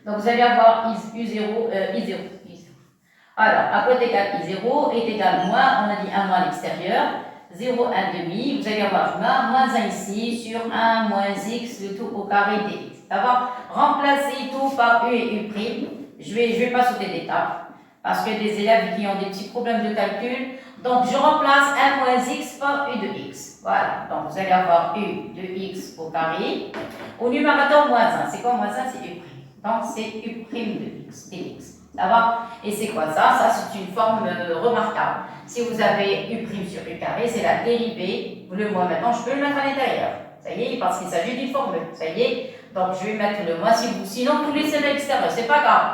Donc, vous allez avoir I0. Alors, à côté égal I0 est égal moins, on a dit 1 moins à l'extérieur, 0, 1 demi, vous allez avoir moins 1 ici sur 1 moins x, le tout au carré dx. Ça va? Remplacer tout par U et U'. Je vais pas sauter d'étape, parce que des élèves qui ont des petits problèmes de calcul. Donc, je remplace 1 moins x par U de x. Voilà, donc vous allez avoir U de x au carré. Au numérateur, moins 1. C'est quoi moins 1? C'est U'. Donc, c'est U' de x, dx. Ça va? Et c'est quoi ça? Ça, c'est une forme remarquable. Si vous avez U' sur U carré, c'est la dérivée. Le moins maintenant, je peux le mettre à l'intérieur. Ça y est, parce qu'il s'agit d'une formule. Ça y est. Donc, je vais mettre le moins. Sinon, vous laissez à l'extérieur. C'est pas grave.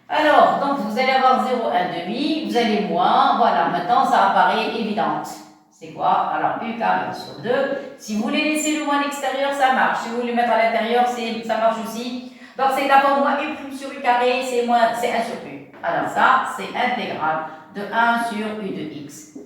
Alors, donc, vous allez avoir 0, 1 demi. Vous allez moins. Voilà, maintenant, ça apparaît évidente. C'est quoi? Alors, U carré sur 2. Si vous voulez laisser le moins à l'extérieur, ça marche. Si vous voulez le mettre à l'intérieur, ça marche aussi. Donc, c'est d'abord moins U' sur U carré, c'est 1 sur U. Alors, ça, c'est intégrale de 1 sur U de x.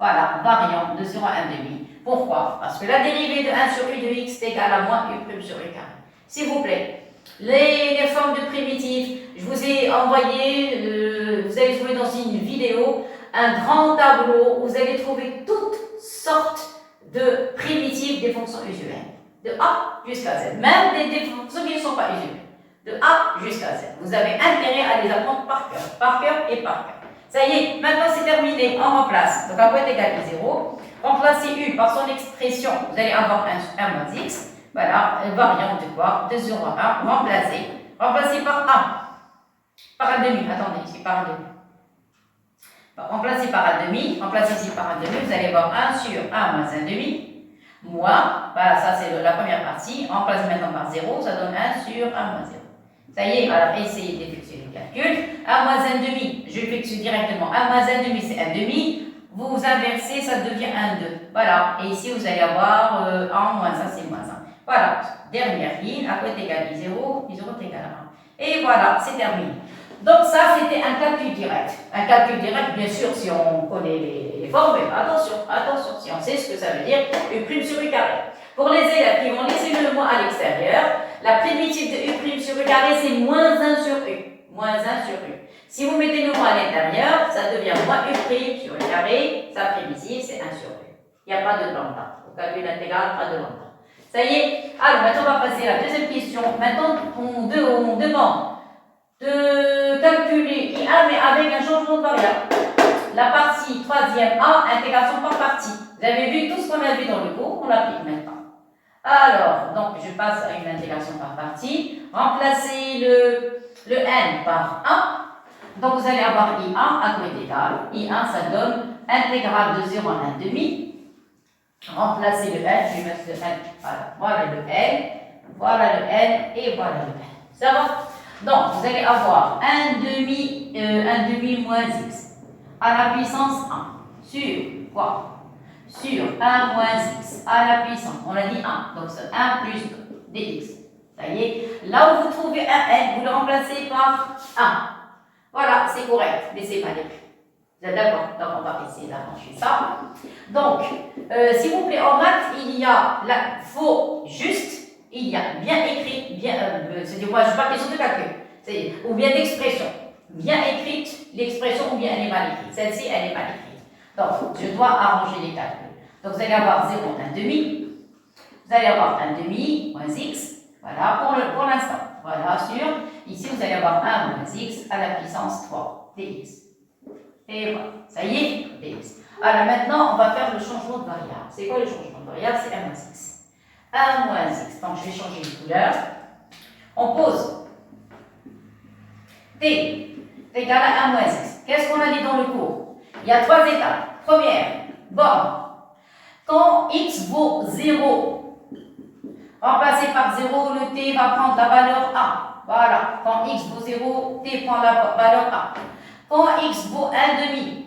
Voilà, variant de 0 à 1 demi. Pourquoi? Parce que la dérivée de 1 sur U de x est égale à moins U' sur U carré. S'il vous plaît, les formes de primitives, je vous ai envoyé, vous allez trouver dans une vidéo, un grand tableau où vous allez trouver toutes sortes de primitives des fonctions usuelles. De A jusqu'à Z. Même des fonctions qui ne sont pas usuelles. De A jusqu'à Z. Vous avez intérêt à les apprendre par cœur et par cœur. Ça y est, maintenant c'est terminé, on remplace. Donc, A est égal à 0. Remplacez U par son expression, vous allez avoir 1 moins x. Voilà, variante de quoi? De 0 à 1. Remplacez. Remplacez par 1. Par 1 demi, attendez, ici par 1 demi. Remplacez par 1 demi. Remplacez ici par 1 demi, vous allez avoir 1 sur 1 moins 1 demi. Moins, voilà, ça c'est la première partie. Remplacez maintenant par 0, ça donne 1 sur 1 moins 0. Ça y est, alors essayez d'effectuer les calcul. 1 moins 1 demi, je effectue directement. 1 moins 1 demi, c'est 1 demi. Vous inversez, ça devient 1, 2. Voilà. Et ici, vous allez avoir 1 moins 1, c'est moins 1. Voilà. Dernière ligne, à quoi est égal I0, I0 est égal à 1. Et voilà, c'est terminé. Donc ça, c'était un calcul direct. Un calcul direct, bien sûr, si on connaît les formes, mais attention, si on sait ce que ça veut dire, U' sur U carré. Pour les élèves qui vont laisser le mot à l'extérieur, la primitive de U' sur U carré, c'est moins 1 sur U. Moins 1 sur U. Si vous mettez le mot à l'intérieur, ça devient moins U' sur U carré, sa primitive, c'est 1 sur U. Il n'y a pas de lambda. Au calcul intégral, pas de lambda. Ça y est. Alors, maintenant, on va passer à la deuxième question. Maintenant, on demande de calculer I1, mais avec un changement de variable. La partie troisième A, intégration par partie. Vous avez vu tout ce qu'on a vu dans le cours, on l'applique maintenant. Alors, donc, je passe à une intégration par partie. Remplacez le N par 1. Donc, vous allez avoir I1 à quoi est égal. I1, ça donne intégrale de 0 à 1 demi. Remplacez le N, je vais mettre le N. Voilà le N, voilà le N et voilà le N. Ça va? Donc, vous allez avoir 1 demi moins x à la puissance 1 sur quoi? Sur 1 moins x à la puissance, on a dit 1, donc c'est 1 plus dx. Ça y est, là où vous trouvez un n, vous le remplacez par 1. Voilà, c'est correct, mais c'est pas l'écrit. Vous êtes d'accord? Donc, on va essayer d'arranger ça. Donc, s'il vous plaît, en maths, il y a faux, juste, il y a bien écrit, bien, c'est-à-dire, moi, je parle question de calcul, ou bien d'expression. Bien écrite, l'expression, ou bien elle est mal écrite. Celle-ci, elle est mal écrite. Donc, je dois arranger les calculs. Donc, vous allez avoir 0, 1 demi. Vous allez avoir 1 demi moins x. Voilà, pour l'instant. Voilà, ici, vous allez avoir 1 moins x à la puissance 3 dx. Et voilà, ça y est, dx. Alors maintenant, on va faire le changement de variable. C'est quoi le changement de variable? C'est 1 moins x. 1 moins x. Donc, je vais changer de couleur. On pose t égale à 1 moins x. Qu'est-ce qu'on a dit dans le cours? Il y a 3 étapes. Première, borne. Quand x vaut 0, remplacé par 0, le t va prendre la valeur a. Voilà. Quand x vaut 0, t prend la valeur a. Quand x vaut 1 demi,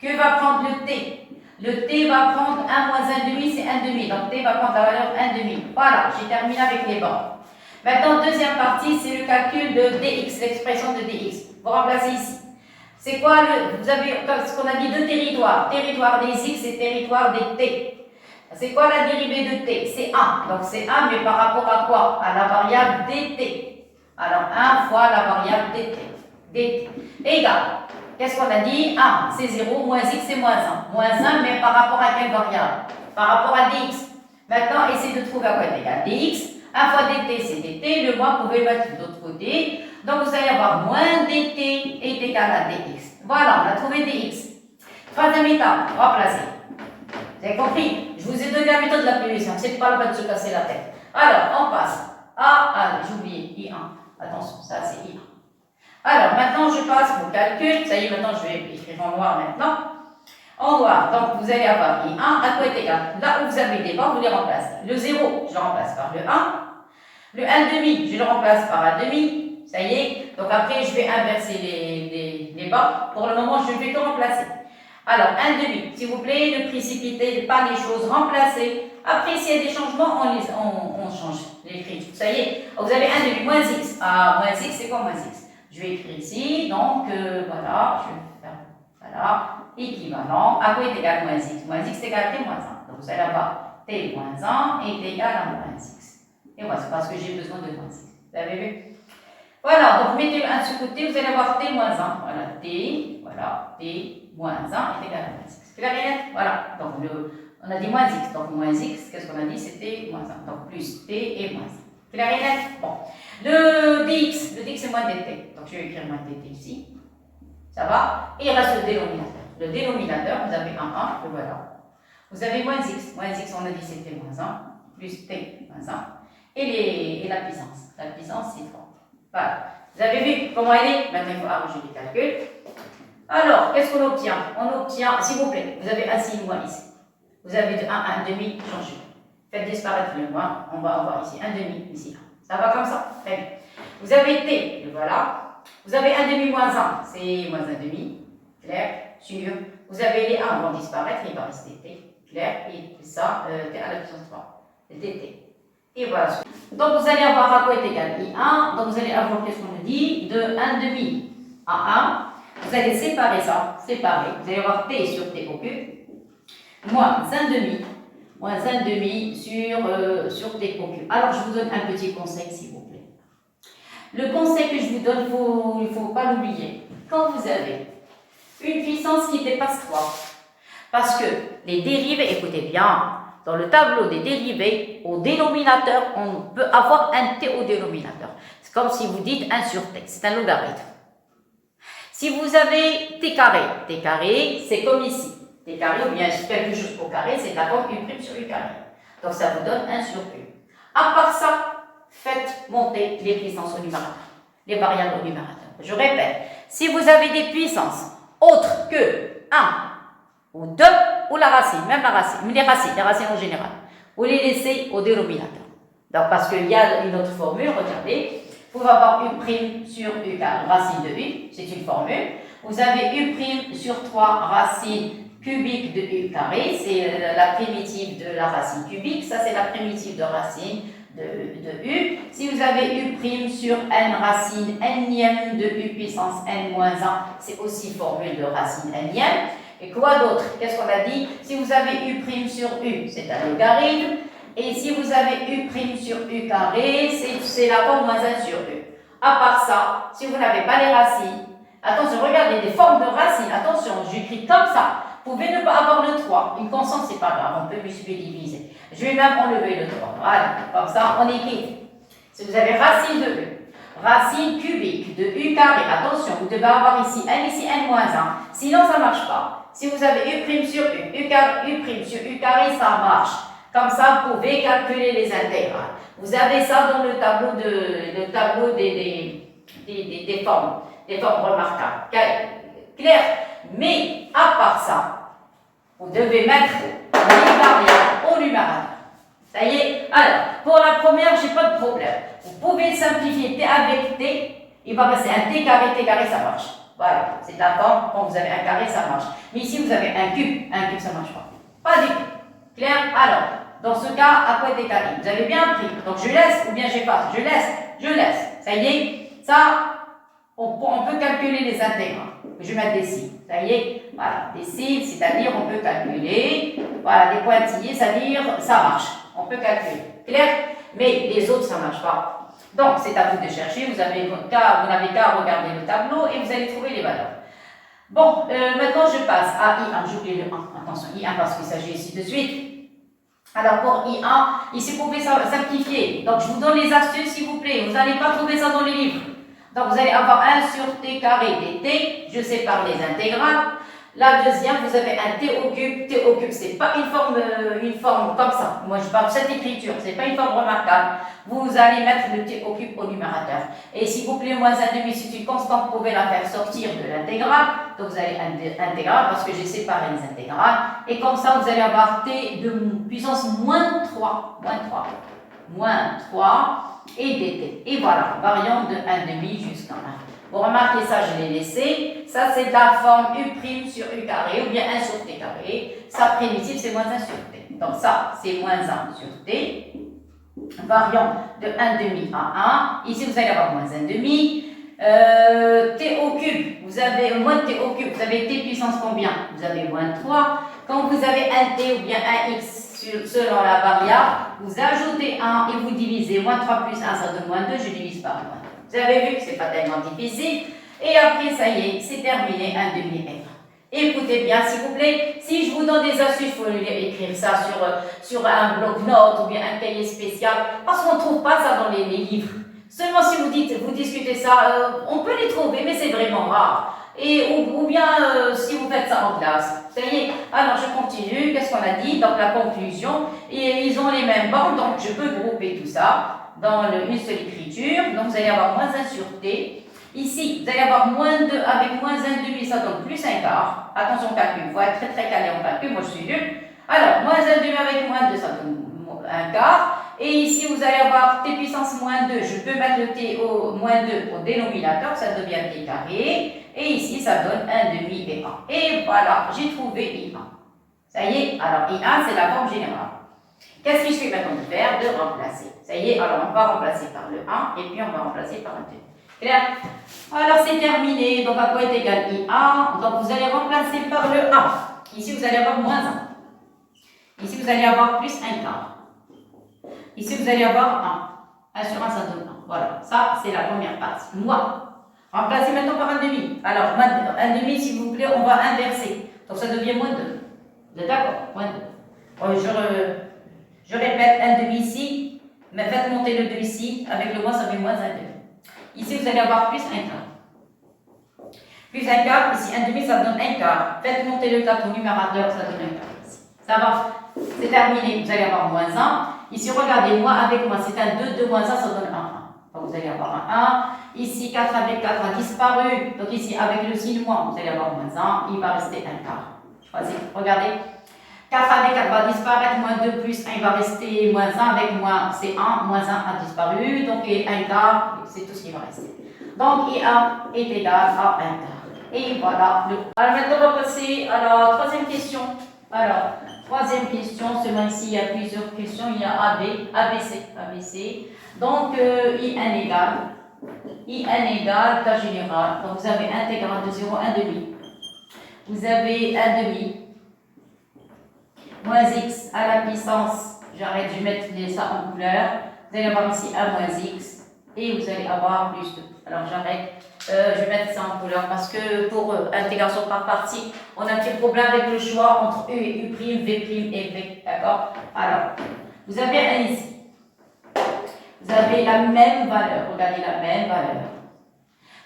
que va prendre le t? Le t va prendre 1 moins 1 demi, c'est 1 demi. Donc t va prendre la valeur 1 demi. Voilà, j'ai terminé avec les bornes. Maintenant, deuxième partie, c'est le calcul de dx, l'expression de dx. Vous remplacez ici. C'est quoi vous avez ce qu'on a dit, deux territoires. Territoire des x et territoire des t. C'est quoi la dérivée de t? C'est 1. Donc c'est 1, mais par rapport à quoi? À la variable dt. Alors 1 fois la variable dt. dt. Égal. Qu'est-ce qu'on a dit? 1, c'est 0, moins x, c'est moins 1. Moins 1, mais par rapport à quelle variable? Par rapport à dx. Maintenant, essayez de trouver à quoi est égal dx. 1 fois dt, c'est dt. Le moins, vous pouvez mettre de l'autre côté. Donc, vous allez avoir moins dt est égal à dx. Voilà, on a trouvé dx. Troisième étape, remplacer. Vous avez compris? Je vous ai donné la méthode la plus simple. C'est pas la peine de se casser la tête. Alors, on passe à, j'ai oublié, I1. Attention, ça c'est I1. Alors, maintenant, je passe au calcul. Ça y est, maintenant, je vais écrire en noir maintenant. En noir, donc vous allez avoir I1 à quoi est égal. Là où vous avez des bords, vous les remplacez. Le 0, je le remplace par le 1. Le 1 demi, je le remplace par 1 demi. Ça y est. Donc après, je vais inverser les bords. Pour le moment, je vais tout remplacer. Alors, 1 demi, s'il vous plaît, ne précipitez pas les choses, remplacez. Après, s'il y a des changements, on change l'écriture. Ça y est. Vous avez 1 demi moins x. Ah, moins x, c'est quoi moins x? Je vais écrire ici. Donc, voilà, je vais faire, voilà. Équivalent, à quoi est égal moins x? Moins x est égal à t moins 1. Donc vous allez avoir t moins 1 est égal à moins x. Et voilà, c'est parce que j'ai besoin de moins x. Vous avez vu? Voilà, donc vous mettez le 1 sur le côté, vous allez avoir t moins 1. Voilà, t moins 1 est égal à moins x. C'est la réalité? Voilà, donc on a dit moins x. Donc moins x, qu'est-ce qu'on a dit? C'était moins 1. Donc plus t et moins 1. C'est la réalité? Bon. Le dx c'est moins dt. Donc je vais écrire moins dt ici. Ça va? Et il reste le dénominateur. Le dénominateur, vous avez un 1, le voilà. Vous avez moins x. Moins x, on a dit c'était moins 1, plus t moins 1. Et la puissance. La puissance, c'est 3. Voilà. Vous avez vu comment elle est? Maintenant, il faut arranger les calculs. Alors, qu'est-ce qu'on obtient? On obtient, s'il vous plaît, vous avez un signe moins ici. Vous avez de 1, 1 demi, changez. Faites disparaître le moins. On va avoir ici 1 demi, ici 1. Ça va comme ça? Très bien. Vous avez t, le voilà. Vous avez 1 demi moins 1, c'est moins 1 demi, clair, sûr. Vous avez les 1 vont disparaître, il va rester t, clair, et ça, t à la puissance 3, dt. Et voilà. Donc vous allez avoir à quoi est égal I1, donc vous allez avoir, qu'est-ce qu'on a dit, de 1 demi à 1. Vous allez séparer ça, vous allez avoir t sur t au cube, moins 1 demi sur t au cube. Alors je vous donne un petit conseil s'il vous plaît. Le conseil que je vous donne, il ne faut pas l'oublier. Quand vous avez une puissance qui dépasse 3, parce que les dérivés, écoutez bien, dans le tableau des dérivés, au dénominateur, on peut avoir un t au dénominateur. C'est comme si vous dites 1 sur t, c'est un logarithme. Si vous avez t carré, c'est comme ici. T carré ou bien quelque chose au carré, c'est la forme u' sur u carré. Donc ça vous donne 1 sur u. À part ça, faites monter les puissances au numérateur, les variables au numérateur. Je répète, si vous avez des puissances autres que 1 ou 2, ou la racine, même la racine, mais les racines en général, vous les laissez au dénominateur. Donc parce qu'il y a une autre formule, regardez, vous pouvez avoir u' sur u carré, racine de u, c'est une formule. Vous avez u' sur 3 racine cubique de u carré, c'est la primitive de la racine cubique, ça c'est la primitive de racine de u. Si vous avez u' sur n racine n-ième de u puissance n moins 1, c'est aussi formule de racine n-ième. Et quoi d'autre? Qu'est-ce qu'on a dit? Si vous avez u' sur u, c'est un logarithme. Et si vous avez u' sur u carré, c'est la forme moins 1 sur u. À part ça, si vous n'avez pas les racines, attention, regardez, des formes de racines, attention, j'écris comme ça. Vous pouvez ne pas avoir le 3. Une constante, c'est pas grave, on peut multiplier et diviser. Je vais même enlever le 3. Voilà, comme ça, on écrit. Si vous avez racine de u, racine cubique de u carré, attention, vous devez avoir ici n moins 1. Sinon, ça ne marche pas. Si vous avez u' sur u sur u carré, ça marche. Comme ça, vous pouvez calculer les intégrales. Vous avez ça dans le tableau, des formes remarquables. Clair? Mais, à part ça, vous devez mettre les variables au numérateur. Ça y est? Alors, pour la première, je n'ai pas de problème. Vous pouvez simplifier t avec t. Il va passer un t carré, ça marche. Voilà, c'est la forme. Quand vous avez un carré, ça marche. Mais ici, vous avez un cube, ça ne marche pas. Pas du tout. Clair? Alors, dans ce cas, à quoi est égal? Vous avez bien appris. Donc, je laisse ou bien j'efface. Je laisse. Ça y est? Ça, on peut calculer les intégrales. Je vais mettre des signes. Ça y est? Voilà, des signes, c'est-à-dire on peut calculer. Voilà, des pointillés, c'est-à-dire ça marche. On peut calculer. Clair? Mais les autres, ça ne marche pas. Donc, c'est à vous de chercher. Vous n'avez qu'à regarder le tableau et vous allez trouver les valeurs. Bon, maintenant je passe à I1. J'oublie le 1. Attention, I1 parce qu'il s'agit ici de suite. Alors pour I1, ici vous pouvez simplifier. Donc je vous donne les astuces s'il vous plaît. Vous n'allez pas trouver ça dans les livres. Donc vous allez avoir 1 sur t carré dt. Je sépare les intégrales. La deuxième, vous avez un t au cube. T au cube, c'est pas une forme comme ça. Moi, je parle de cette écriture. C'est pas une forme remarquable. Vous allez mettre le t au cube au numérateur. Et s'il vous plaît, moins 1 demi, c'est une constante. Vous pouvez la faire sortir de l'intégrale. Donc, vous allez intégrale parce que j'ai séparé les intégrales. Et comme ça, vous allez avoir t de puissance moins 3. Moins 3 et dt. Et voilà, variante de 1 demi jusqu'à 1. Vous remarquez ça, je l'ai laissé. Ça, c'est la forme u' sur u carré ou bien 1 sur t carré. Sa primitive, c'est moins 1 sur t. Donc ça, c'est moins 1 sur t. Variant de 1 demi à 1. Ici, vous allez avoir moins 1 demi. T au cube, vous avez moins de t au cube. Vous avez t puissance combien? Vous avez moins 3. Quand vous avez un t ou bien un x selon la variable, vous ajoutez 1 et vous divisez. Moins 3 plus 1, ça donne moins 2. Je divise par moins. Vous avez vu que ce n'est pas tellement difficile. Et après, ça y est, c'est terminé, 1 demi r. Écoutez bien, s'il vous plaît, si je vous donne des astuces, il faut écrire ça sur un bloc-notes ou bien un cahier spécial, parce qu'on ne trouve pas ça dans les livres. Seulement si vous discutez ça, on peut les trouver, mais c'est vraiment rare. Ou bien si vous faites ça en classe. Ça y est, alors je continue, qu'est-ce qu'on a dit? Donc la conclusion, et ils ont les mêmes bornes, donc je peux grouper tout ça dans une seule écriture. Donc vous allez avoir moins 1 sur t. Ici, vous allez avoir moins 2 avec moins 1 demi, ça donne plus 1 quart. Attention au calcul, il faut être très très calé en calcul, moi je suis nul. Alors, moins 1 demi avec moins 2, ça donne 1 quart. Et ici, vous allez avoir t puissance moins 2. Je peux mettre le t au moins 2 au dénominateur, ça devient t carré. Et ici, ça donne 1 demi V1. Et voilà, j'ai trouvé I1. Ça y est, alors I1, c'est la forme générale. Qu'est-ce que je fais maintenant de faire? De remplacer. Ça y est, alors on va remplacer par le 1 et puis on va remplacer par un 2. Clair? Alors c'est terminé. Donc à quoi est égal I1? Donc vous allez remplacer par le 1. Ici, vous allez avoir moins 1. Ici, vous allez avoir plus 1 quart. Ici, vous allez avoir 1. 1 sur 1, ça donne 1. Voilà, ça, c'est la première partie. Moi, remplacez maintenant par un demi. Alors, un demi, s'il vous plaît, on va inverser. Donc, ça devient moins 2. Vous êtes d'accord? Moins 2. Je répète, un demi ici, mais faites monter le 2 ici. Avec le moins, ça fait moins 1 demi. Ici, vous allez avoir plus 1 quart. Plus 1 quart, ici, un demi, ça donne 1 quart. Faites monter le 4 au numérateur, ça donne 1 quart. Ici. Ça va? C'est terminé. Vous allez avoir moins 1. Ici, regardez, moi avec moi, c'est un 2, 2 moins 1, ça donne 1. Donc, vous allez avoir un 1. Ici, 4 avec 4 a disparu. Donc, ici, avec le signe moins, vous allez avoir moins 1. Il va rester 1 quart. Choisissez. Regardez. 4 avec 4 va disparaître. Moins 2 plus 1, il va rester moins 1. Avec moins, c'est 1. Moins 1 a disparu. Donc, 1 quart, c'est tout ce qui va rester. Donc, I1 est égal à 1 quart. Et voilà. Alors, maintenant, on va passer à la troisième question. Alors, troisième question, seulement ici il y a plusieurs questions, il y a ABC. Donc I1 égale cas général. Donc vous avez intégrale de 0, 1 demi. Vous avez 1 demi moins x à la puissance, j'arrête, je vais mettre ça en couleur. Vous allez avoir ici 1 moins x et vous allez avoir plus 2. Alors j'arrête. Je vais mettre ça en couleur parce que pour intégration par partie, on a un petit problème avec le choix entre U et U', V' et V. D'accord? Alors, vous avez un ici. Vous avez la même valeur. Regardez la même valeur.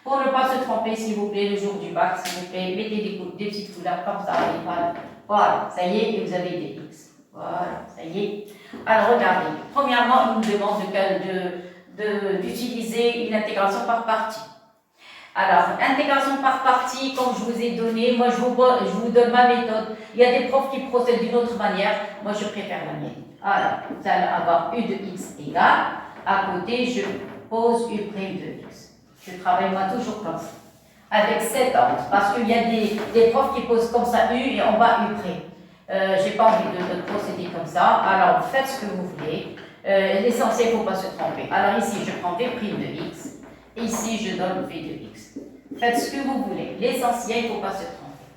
Pour ne pas se tromper, s'il vous plaît, le jour du bac, s'il vous plaît, mettez des petites couleurs comme ça. Voilà, ça y est, et vous avez des X. Voilà, ça y est. Alors, regardez. Premièrement, il nous demande d'utiliser une intégration par partie. Alors, intégration par partie, comme je vous ai donné, moi je vous donne ma méthode. Il y a des profs qui procèdent d'une autre manière, moi je préfère la mienne. Alors, vous allez avoir U de x égale, à côté je pose U' de x. Je travaille moi toujours comme ça, avec cet ordre, parce qu'il y a des profs qui posent comme ça U et en bas U'. J'ai pas envie de procéder comme ça, alors vous faites ce que vous voulez. L'essentiel, il ne faut pas se tromper. Alors ici, je prends V' de x. Ici, je donne V de x. Faites ce que vous voulez. L'essentiel, il ne faut pas se tromper.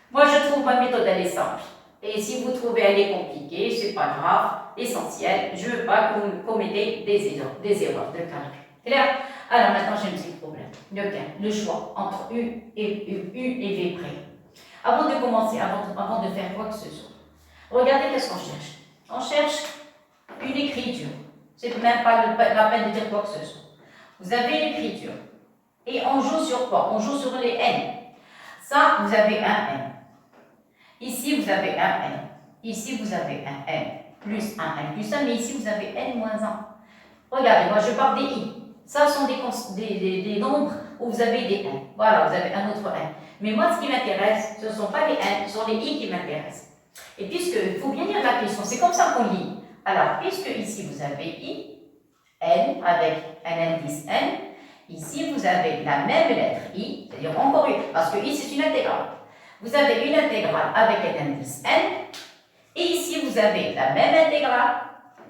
Moi, je trouve ma méthode, elle est simple. Et si vous trouvez elle est compliquée, ce n'est pas grave. L'essentiel, je ne veux pas que vous commettez des erreurs de calcul. Clair? Alors maintenant, j'ai un petit problème. Le choix entre U et V'. Avant de commencer, avant de faire quoi que ce soit, regardez qu'est-ce qu'on cherche. On cherche une écriture. C'est même pas la peine de dire quoi que ce soit. Vous avez l'écriture. Et on joue sur quoi? On joue sur les n. Ça, vous avez un n. Ici, vous avez un n. Ici, vous avez un n. Plus un n plus 1. Mais ici, vous avez n moins 1. Regardez, moi, je parle des i. Ça sont des nombres où vous avez des n. Voilà, vous avez un autre n. Mais moi, ce qui m'intéresse, ce ne sont pas les n, ce sont les i qui m'intéressent. Et puisque, il faut bien lire la question, c'est comme ça qu'on lit. Alors, puisque ici, vous avez i, n avec un indice n. Ici, vous avez la même lettre i, c'est-à-dire encore une, parce que i, c'est une intégrale. Vous avez une intégrale avec un indice n. Et ici, vous avez la même intégrale,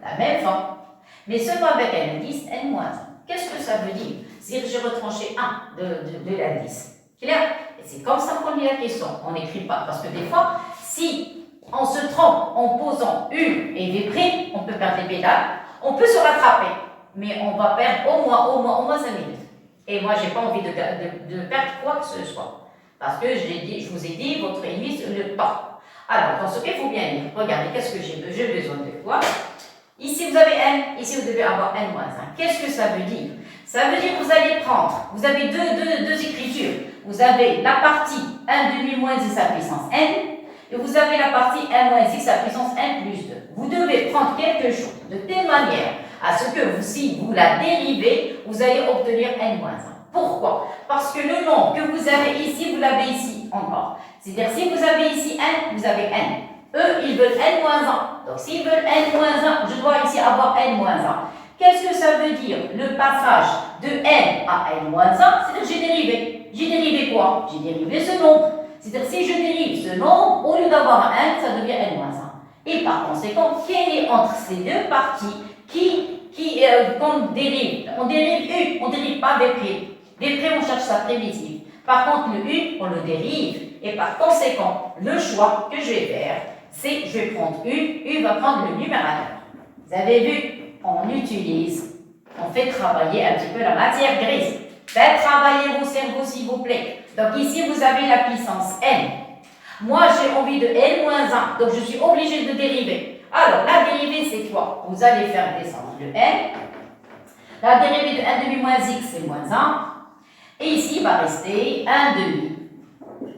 la même forme, mais seulement avec un indice n-1. Qu'est-ce que ça veut dire? C'est que j'ai retranché 1 de l'indice. Clair? Et c'est comme ça qu'on lit la question. On n'écrit pas, parce que des fois, si on se trompe en posant U et V', on peut perdre les pédales, on peut se rattraper. Mais on va perdre au moins 5 minutes. Et moi, je n'ai pas envie de perdre quoi que ce soit. Parce que je vous ai dit, votre ennemi, c'est le temps. Alors, dans ce qu'il faut bien lire, regardez, qu'est-ce que j'ai besoin de quoi? Ici, vous avez n, ici, vous devez avoir n-1. Qu'est-ce que ça veut dire? Ça veut dire que vous allez prendre, vous avez deux écritures. Vous avez la partie 1 demi moins x à puissance n, et vous avez la partie 1 moins x à puissance n plus 2. Vous devez prendre quelque chose de telle manière à ce que si vous la dérivez, vous allez obtenir n-1. Pourquoi? Parce que le nombre que vous avez ici, vous l'avez ici encore. C'est-à-dire, si vous avez ici n, vous avez n. Eux, ils veulent n-1. Donc, s'ils veulent n-1, je dois ici avoir n-1. Qu'est-ce que ça veut dire? Le passage de n à n-1, c'est-à-dire j'ai dérivé. J'ai dérivé quoi? J'ai dérivé ce nombre. C'est-à-dire si je dérive ce nombre, au lieu d'avoir n, ça devient n-1. Et par conséquent, quel est entre ces deux parties qu'on dérive? On dérive U, on ne dérive pas V'. V', on cherche sa primitive. Par contre, le U, on le dérive. Et par conséquent, le choix que je vais faire, c'est je vais prendre U va prendre le numérateur. Vous avez vu, on fait travailler un petit peu la matière grise. Faites travailler vos cerveaux, s'il vous plaît. Donc ici, vous avez la puissance n. Moi, j'ai envie de n-1, donc je suis obligé de dériver. Alors, la dérivée, c'est quoi? Vous allez faire descendre le n. La dérivée de 1 demi moins x, c'est moins 1. Et ici, il va rester 1 demi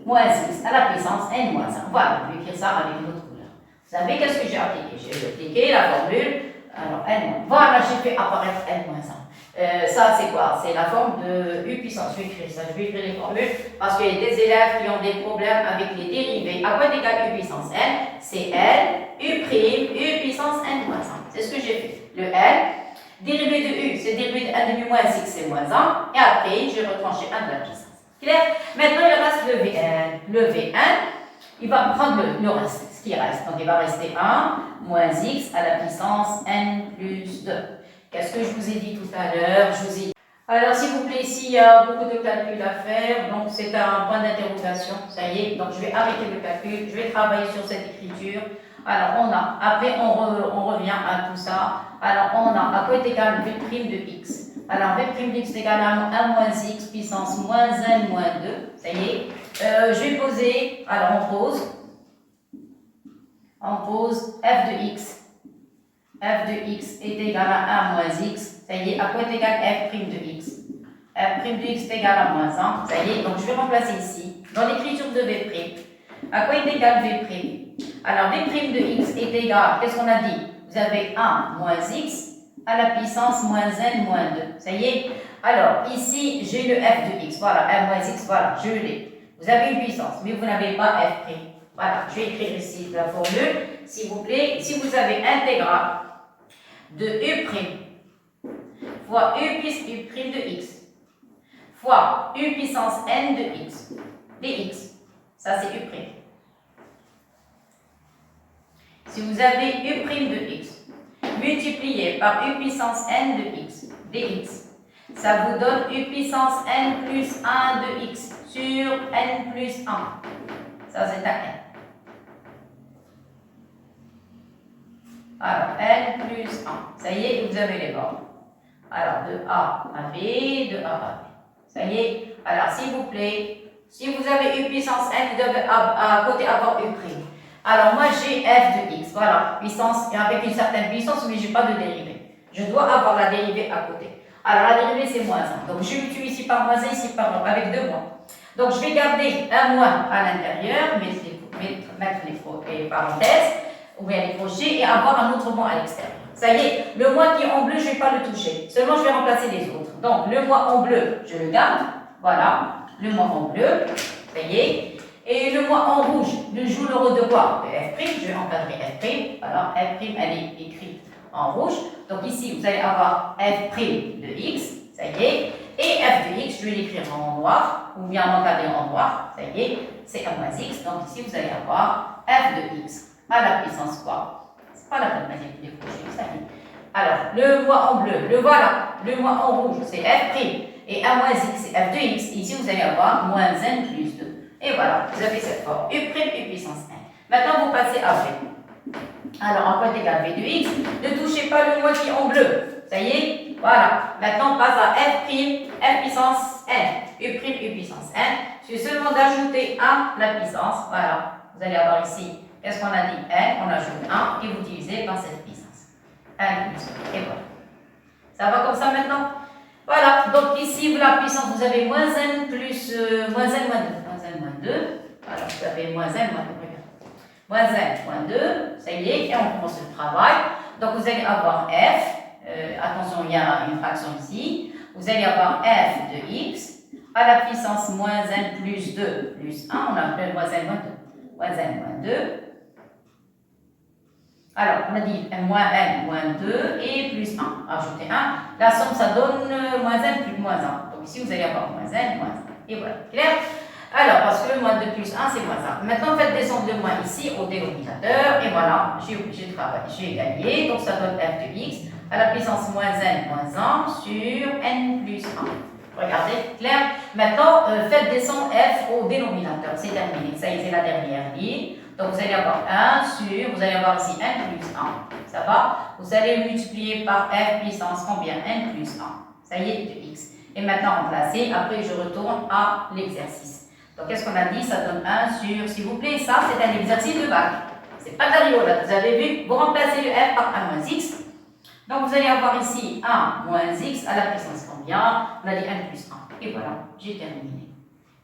moins x à la puissance n moins 1. Voilà, je vais écrire ça avec une autre couleur. Vous savez qu'est-ce que j'ai appliqué? J'ai appliqué la formule. Alors, n. Voilà, j'ai fait apparaître n moins 1. Ça, c'est quoi? C'est la forme de u puissance. Je vais écrire ça. Je vais écrire les formules parce qu'il y a des élèves qui ont des problèmes avec les dérivés. À quoi est égal u puissance n? C'est n, u prime, u puissance n moins 1. C'est ce que j'ai fait. Le n. Dérivé de u, c'est dérivé de 1 demi moins x, c'est moins 1. Et après, je retranché 1 de la puissance. Clair? Maintenant, il reste le Vn. Le Vn, il va prendre le reste, ce qui reste. Donc, il va rester 1 moins x à la puissance n plus 2. Qu'est-ce que je vous ai dit tout à l'heure? Je vous ai dit. Alors, s'il vous plaît, ici, il y a beaucoup de calculs à faire. Donc, c'est un point d'interrogation. Ça y est. Donc, je vais arrêter le calcul. Je vais travailler sur cette écriture. Alors, après, on revient à tout ça. Alors, on a à quoi est égal V' de x. Alors, V' de x est égal à 1 moins x puissance moins n moins 2. Ça y est. Je vais poser. Alors, on pose f de x. F de x est égal à 1 moins x. Ça y est. À quoi est égal f' de x? F' de x est égal à moins 1. Ça y est. Donc, je vais remplacer ici. Dans l'écriture de V'. À quoi est égal V'? Alors, V' de x est égal, qu'est-ce qu'on a dit? Vous avez 1 moins x à la puissance moins n moins 2. Ça y est? Alors, ici, j'ai le f de x. Voilà, 1 moins x, voilà, je l'ai. Vous avez une puissance, mais vous n'avez pas f'. Voilà, je vais écrire ici la formule, s'il vous plaît. Si vous avez intégrale de u' fois u de x fois u puissance n de x dx, ça c'est u'. Si vous avez u' de x multiplié par u puissance n de x dx, ça vous donne u puissance n plus 1 de x sur n plus 1. Ça, c'est un n. Alors, n plus 1. Ça y est, vous avez les bornes. Alors, de A à B, de A à B. Ça y est. Alors, s'il vous plaît, si vous avez u puissance n, vous devez à côté avoir u'. Alors, moi, j'ai f de x. Voilà, puissance, et avec une certaine puissance, mais je n'ai pas de dérivée. Je dois avoir la dérivée à côté. Alors, la dérivée, c'est moins 1. Donc, je multiplie ici par moins 1, ici par avec 2 moins. Donc, je vais garder un moins à l'intérieur, mettre les parenthèses, ou bien les crochets, et avoir un autre moins à l'extérieur. Ça y est, le moins qui est en bleu, je ne vais pas le toucher. Seulement, je vais remplacer les autres. Donc, le moins en bleu, je le garde. Voilà, le moins en bleu. Ça y est. Et le moins en rouge, je joue le rôle de quoi? De f', je vais encadrer f'. Alors, f', elle est écrite en rouge. Donc ici, vous allez avoir f' de x, ça y est. Et f de x, je vais l'écrire en noir, ou bien l'encadrer en noir, ça y est. C'est 1 moins x. Donc ici, vous allez avoir f de x à la puissance quoi? C'est pas la peine de manipuler les crochets, ça y est. Alors, le moins en bleu, le voilà. Le moins en rouge, c'est f'. Et 1 moins x, c'est f de x. Ici, vous allez avoir moins n plus 2. Et voilà, vous avez cette forme, u' puissance n. Maintenant, vous passez à v. Alors, en quoi est égal v de x? Ne touchez pas le moins qui est en bleu. Ça y est? Voilà. Maintenant, on passe à f' puissance n. U' puissance n. Il suffit seulement d'ajouter 1 la puissance. Voilà. Vous allez avoir ici, qu'est-ce qu'on a dit? N. On ajoute 1 et vous divisez par cette puissance. n plus 1. Et voilà. Ça va comme ça maintenant? Voilà. Donc, ici, la puissance, vous avez moins n plus moins n moins 2. Moins 2, alors vous avez moins n moins 2, moins n moins 2, ça y est, et on commence le travail. Donc vous allez avoir f, attention, il y a une fraction ici, vous allez avoir f de x à la puissance moins n plus 2 plus 1, on a appelé moins n moins 2, moins n moins 2, Alors, on a dit moins n moins 2 et plus 1. Ajoutez 1. La somme, ça donne moins n plus moins 1. Donc ici, vous allez avoir moins n moins 1. Et voilà. Clair? Alors, parce que moins 2 plus 1, c'est moins 1. Maintenant, faites descendre le moins ici au dénominateur. Et voilà, j'ai gagné. Donc, ça donne f de x à la puissance moins n moins 1 sur n plus 1. Regardez, clair? Maintenant, faites descendre f au dénominateur. C'est terminé. Ça y est, c'est la dernière ligne. Donc, vous allez avoir 1 sur, vous allez avoir ici n plus 1. Ça va? Vous allez multiplier par f puissance combien? N plus 1. Ça y est, de x. Et maintenant, remplacer. Après, je retourne à l'exercice. Donc, qu'est-ce qu'on a dit? Ça donne 1 sur, s'il vous plaît, ça, c'est un exercice de bac. C'est pas de la rigolade. Vous avez vu? Vous remplacez le f par 1 moins x. Donc, vous allez avoir ici 1 moins x à la puissance combien? On a dit n plus 1. Et voilà, j'ai terminé.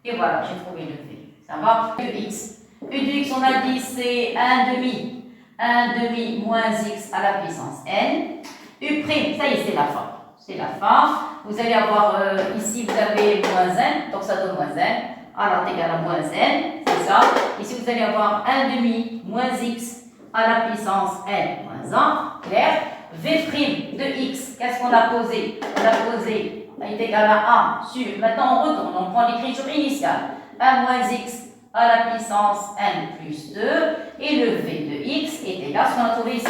Et voilà, j'ai trouvé le v. Ça va? U de x. U de x, on a dit, c'est 1 demi. 1 demi moins x à la puissance n. U prime, ça y est, c'est la fin. C'est la fin. Vous allez avoir ici, vous avez moins n. Donc, ça donne moins n. Alors, égal à moins n. C'est ça. Ici, vous allez avoir 1 demi moins x à la puissance n moins 1. Clair? V' de x, qu'est-ce qu'on a posé? On a posé, est égal à 1 sur, maintenant on retourne, on prend l'écriture initiale. 1 moins x à la puissance n plus 2, et le v de x est égal à ce qu'on a trouvé ici.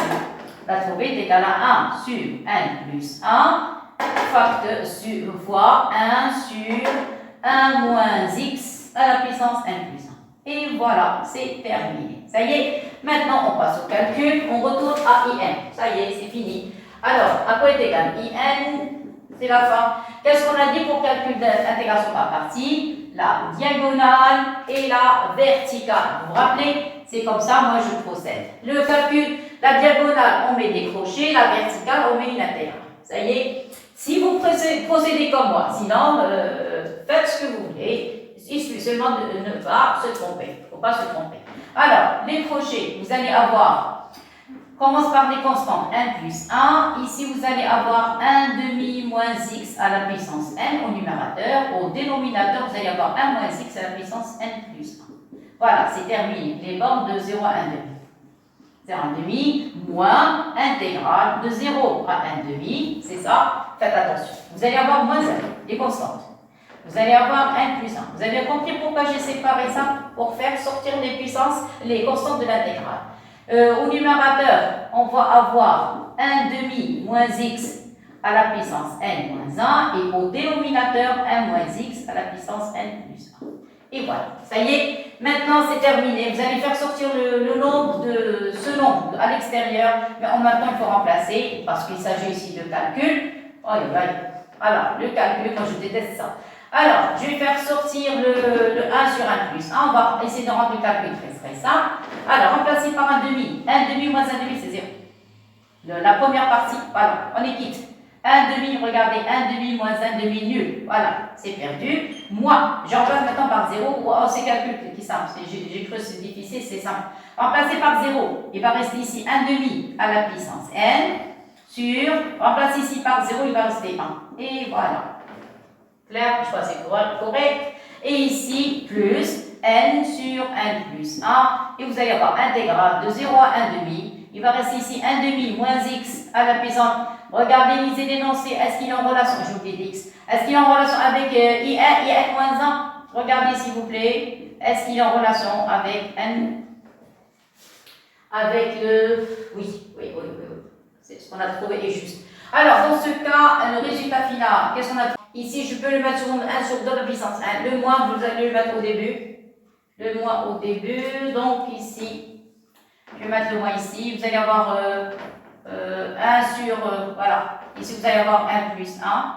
On a trouvé est égal à 1 sur n plus 1, facteur fois 1 sur 1 moins x à la puissance n plus 1. Et voilà, c'est terminé. Ça y est, maintenant on passe au calcul, on retourne à IN. Ça y est, c'est fini. Alors, à quoi est égal IN? C'est la fin. Qu'est-ce qu'on a dit pour calcul d'intégration par partie? La diagonale et la verticale. Vous vous rappelez? C'est comme ça, moi je procède. Le calcul, la diagonale, on met des crochets, la verticale, on met une intégrale. Ça y est. Si vous procédez comme moi, sinon, faites ce que vous voulez. Il suffit seulement de ne pas se tromper. Il ne faut pas se tromper. Alors, les crochets, vous allez avoir, commence par les constantes, 1 plus 1. Ici, vous allez avoir 1 demi moins x à la puissance n au numérateur. Au dénominateur, vous allez avoir 1 moins x à la puissance n plus 1. Voilà, c'est terminé. Les bornes de 0 à 1 demi. 0 à 1 demi moins intégrale de 0 à 1 demi. C'est ça. Faites attention. Vous allez avoir moins 1, les constantes. Vous allez avoir 1 plus 1. Vous avez compris pourquoi j'ai séparé ça? Pour faire sortir les puissances, les constantes de l'intégrale. Au numérateur, on va avoir 1 demi moins x à la puissance n moins 1. Et au dénominateur, 1 moins x à la puissance n plus 1. Et voilà, ça y est. Maintenant, c'est terminé. Vous allez faire sortir le nombre de ce nombre à l'extérieur. Mais en même temps, il faut remplacer parce qu'il s'agit ici de calcul. Voilà, le calcul, moi je déteste ça. Alors, je vais faire sortir le 1 sur 1 plus 1. On va essayer de rendre le calcul très simple. Alors, remplacer par 1 demi. 1 demi moins 1 demi, c'est 0. La première partie, voilà, on est quitte. 1 demi, regardez, 1 demi moins 1 demi nul. Voilà, c'est perdu. Moi, je remplace maintenant par 0. Oh, c'est calcul qui est simple. J'ai cru que c'est difficile, c'est simple. Remplacer par 0. Il va rester ici 1 demi à la puissance n sur, remplacer ici par 0, il va rester 1. Et voilà. Clair, je crois que c'est correct. Et ici, plus n sur n plus 1. Et vous allez avoir intégrale de 0 à 1 demi. Il va rester ici 1 demi moins x à la puissance. Regardez, lisez l'énoncé. Est-ce qu'il est en relation? J'ai oublié d'x. Est-ce qu'il est en relation avec IN, IN moins 1? Regardez s'il vous plaît. Est-ce qu'il est en relation avec n? Avec le... Oui. C'est ce qu'on a trouvé est juste. Alors, dans ce cas, le résultat final, qu'est-ce qu'on a trouvé? Ici, je peux le mettre sur 1 sur 2 la puissance 1. Le moins, vous allez le mettre au début. Le moins au début. Donc, ici, je vais mettre le moins ici. Vous allez avoir 1 sur... voilà. Ici, vous allez avoir 1 plus 1.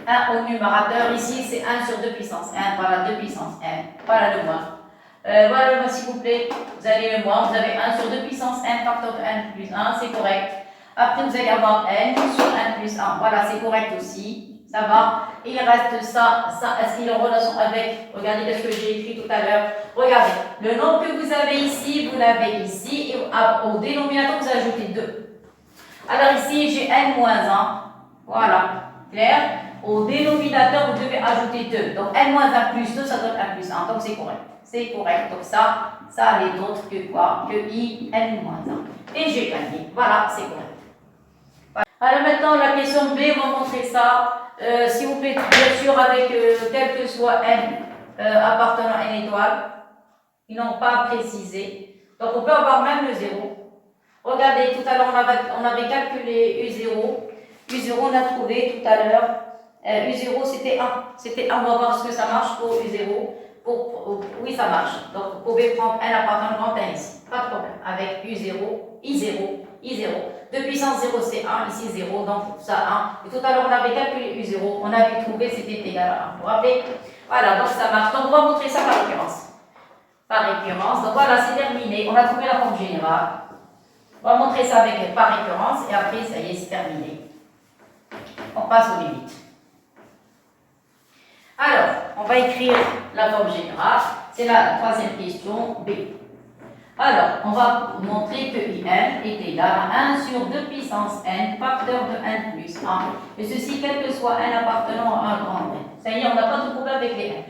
1 au numérateur. Ici, c'est 1 sur 2 puissance 1. Voilà, 2 puissance 1. Voilà le moins. Voilà le moins, s'il vous plaît. Vous avez le moins. Vous avez 1 sur 2 puissance 1, facteur de 1 plus 1. C'est correct. Après, vous allez avoir n sur 1 plus 1. Voilà, c'est correct aussi. Ça va. Et il reste ça. Est-ce qu'il est en relation avec... Regardez ce que j'ai écrit tout à l'heure. Regardez. Le nombre que vous avez ici, vous l'avez ici. Et au dénominateur, vous ajoutez 2. Alors ici, j'ai n moins 1. Voilà. Clair. Au dénominateur, vous devez ajouter 2. Donc, n moins 1 plus 2, ça donne 1 plus 1. Donc, c'est correct. C'est correct. Donc, ça n'est d'autre que quoi? Que i n moins 1. Et j'ai gagné. Voilà, c'est correct. Voilà. Alors, maintenant, la question B, on va montrer ça. S'il vous plaît, bien sûr, avec quel que soit n appartenant à n étoile. Ils n'ont pas précisé. Donc, on peut avoir même le 0. Regardez, tout à l'heure, on avait calculé U0. U0, on a trouvé tout à l'heure. U0, c'était 1. C'était 1. On va voir ce que ça marche pour U0. Oui, ça marche. Donc, vous pouvez prendre n appartenant à n ici. Pas de problème. Avec U0, I0, I0. 2 puissance 0, c'est 1. Ici, 0. Donc, ça 1. Et tout à l'heure, on avait calculé U0. On avait trouvé c'était égal à 1. Vous vous rappelez? Voilà, donc ça marche. Donc, on va montrer ça par récurrence. Par récurrence. Donc, voilà, c'est terminé. On a trouvé la forme générale. On va montrer ça par récurrence. Et après, ça y est, c'est terminé. On passe aux limites. Alors, on va écrire la forme générale. C'est la troisième question B. Alors, on va montrer que IN est égal à 1 sur 2 puissance n, facteur de n plus 1. Et ceci, quel que soit n appartenant à un grand n. Ça y est, on n'a pas de problème avec les n.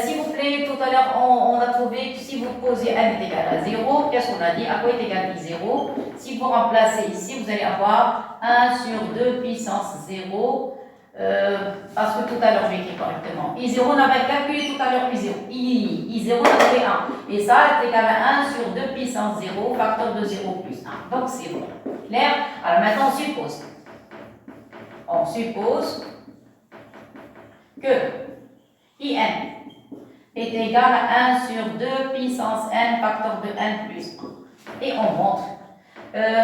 S'il vous plaît, tout à l'heure, on a trouvé que si vous posez n est égal à 0, qu'est-ce qu'on a dit? À quoi est égal à 0? Si vous remplacez ici, vous allez avoir 1 sur 2 puissance 0. Parce que tout à l'heure, je vais écrire correctement. I0, on avait calculé tout à l'heure I0. I0, on avait 1. Et ça est égal à 1 sur 2 puissance 0, facteur de 0 plus 1. Donc, c'est bon. Clair? Alors, maintenant, on suppose. On suppose que IN est égal à 1 sur 2 puissance n, facteur de n plus 1. Et on montre.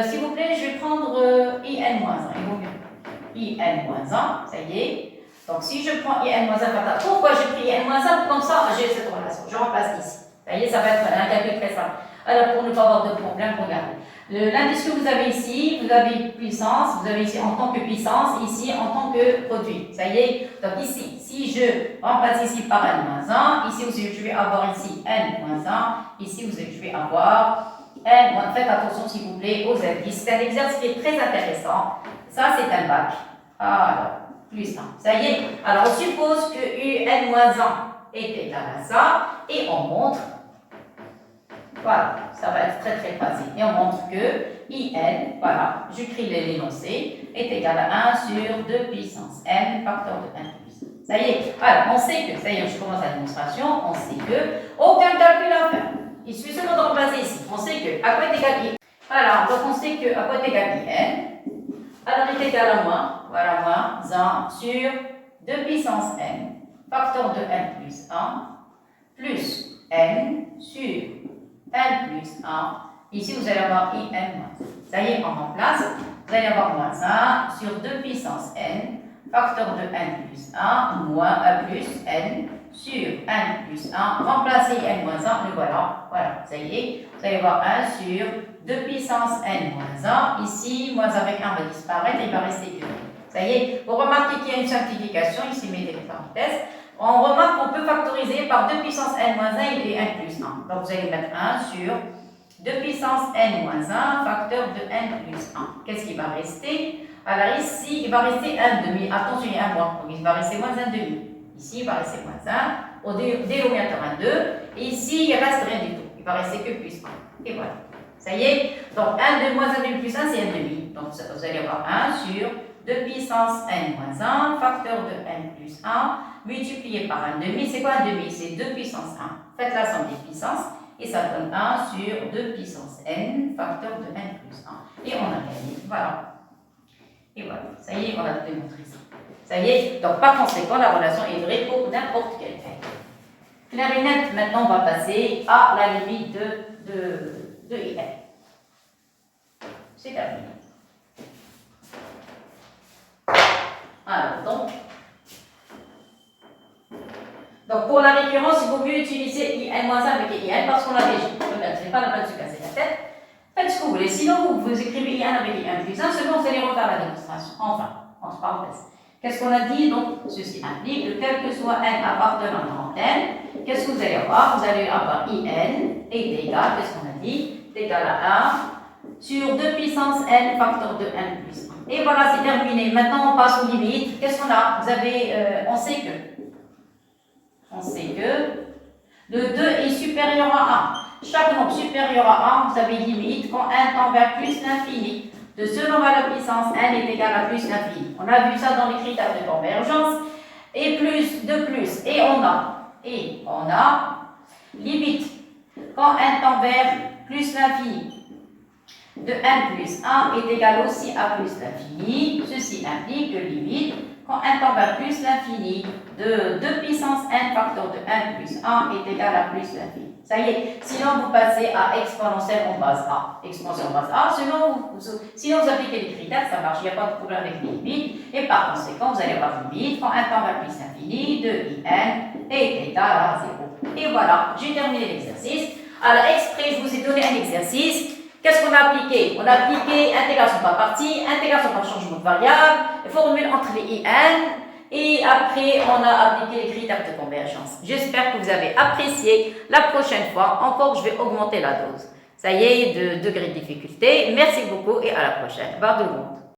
S'il vous plaît, je vais prendre IN-1. Il vaut mieux. IN-1, ça y est. Donc, si je prends IN-1, pourquoi j'ai pris IN-1? Comme ça, j'ai cette relation. Je remplace ici. Ça y est, ça va être un calcul très simple. Alors, pour ne pas avoir de problème, regardez. L'indice que vous avez ici, vous avez puissance, vous avez ici en tant que puissance, ici en tant que produit. Ça y est. Donc, ici, si je remplace ici par N-1, ici aussi, je vais avoir ici N-1, ici, je vais avoir N-. Faites attention, s'il vous plaît, aux indices. C'est un exercice qui est très intéressant. Ça, c'est un bac. Alors, plus 1. Ça y est. Alors, on suppose que UN-1 est égal à ça. Et on montre. Voilà. Ça va être très, très facile. Et on montre que IN, voilà, j'écris l'énoncé, est égal à 1 sur 2 puissance n, facteur de n plus 1. Ça y est. Alors, on sait que, ça y est, je commence la démonstration. On sait que, aucun calcul à faire. Il suffit seulement de remplacer ici. On sait que, à quoi est égal IN? Voilà. Donc, on sait que, à quoi est égal IN? Alors, il est égal à moins, voilà, moins 1 sur 2 puissance n, facteur de n plus 1, plus n sur n plus 1. Ici, vous allez avoir in moins 1. Ça y est, on remplace. Vous allez avoir moins 1 sur 2 puissance n, facteur de n plus 1, moins 1 plus n sur n plus 1. Remplacez n moins 1, le voilà. Voilà, ça y est. Vous allez avoir 1 sur 2 puissance n moins 1. Ici, moins avec 1 va disparaître et il va rester 2. Ça y est. Vous remarquez qu'il y a une simplification. Ici, mettez les parenthèses. On remarque qu'on peut factoriser par 2 puissance n moins 1 et n plus 1. Donc, vous allez mettre 1 sur 2 puissance n moins 1, facteur de n plus 1. Qu'est-ce qui va rester? Alors ici, il va rester 1 demi. Attention, il y a un moins. Donc, il va rester moins 1 demi. Ici, il va rester moins 1. Au dénominateur 1, 2. Et ici, il ne reste rien du tout. Il va rester que plus 1. Et voilà. Ça y est. Donc, 1 de moins 1 demi plus 1, c'est 1 demi. Donc, vous allez avoir 1 sur 2 puissance n moins 1, facteur de n plus 1, multiplié par 1 demi. C'est quoi 1 demi? C'est 2 puissance 1. Faites la somme des puissances. Et ça donne 1 sur 2 puissance n, facteur de n plus 1. Et on a gagné. Voilà. Et voilà. Ça y est, on a démontré ça. Ça y est. Donc, par conséquent, la relation est vraie pour n'importe quel fait. Clair et net, maintenant, on va passer à la limite de IN. C'est terminé. Alors, donc, pour la récurrence, il vaut mieux utiliser IN-1 avec IN parce qu'on l'a déjà. Regarde, ce n'est pas la peine de se casser la tête. Faites ce que vous voulez. Sinon, vous écrivez IN avec IN plus 1, seulement vous allez refaire la démonstration. Enfin, entre parenthèses. Qu'est-ce qu'on a dit? Donc, ceci implique que quel que soit n appartenant à n, qu'est-ce que vous allez avoir? Vous allez avoir IN est égal, qu'est-ce qu'on a dit? Est égal à 1 sur 2 puissance n, facteur de n plus 1. Et voilà, c'est terminé. Maintenant, on passe aux limites. Qu'est-ce qu'on a? Vous avez, on sait que le 2 est supérieur à 1. Chaque nombre supérieur à 1, vous avez limite quand 1 tend vers plus l'infini. De ce nombre à la puissance n est égal à plus l'infini. On a vu ça dans les critères de convergence. Et plus de plus. Et on a limite quand n tend vers plus l'infini. De n plus 1 est égal aussi à plus l'infini. Ceci implique que limite quand n tend vers plus l'infini de 2 puissance n facteur de n plus 1 est égal à plus l'infini. Ça y est, sinon vous passez à exponentielle en base A. Exponentielle en base A, sinon vous appliquez les critères, ça marche, il n'y a pas de problème avec les limites. Et par conséquent, vous allez avoir limite quand n tend vers plus l'infini de in est égal à 0. Et voilà, j'ai terminé l'exercice. Alors, exprès, je vous ai donné un exercice. Qu'est-ce qu'on a appliqué? On a appliqué intégration par partie, intégration par changement de variable, formule entre les IN, et après on a appliqué les critères de convergence. J'espère que vous avez apprécié. La prochaine fois, encore, je vais augmenter la dose. Ça y est, de degré de difficulté. Merci beaucoup et à la prochaine. Barre de monde.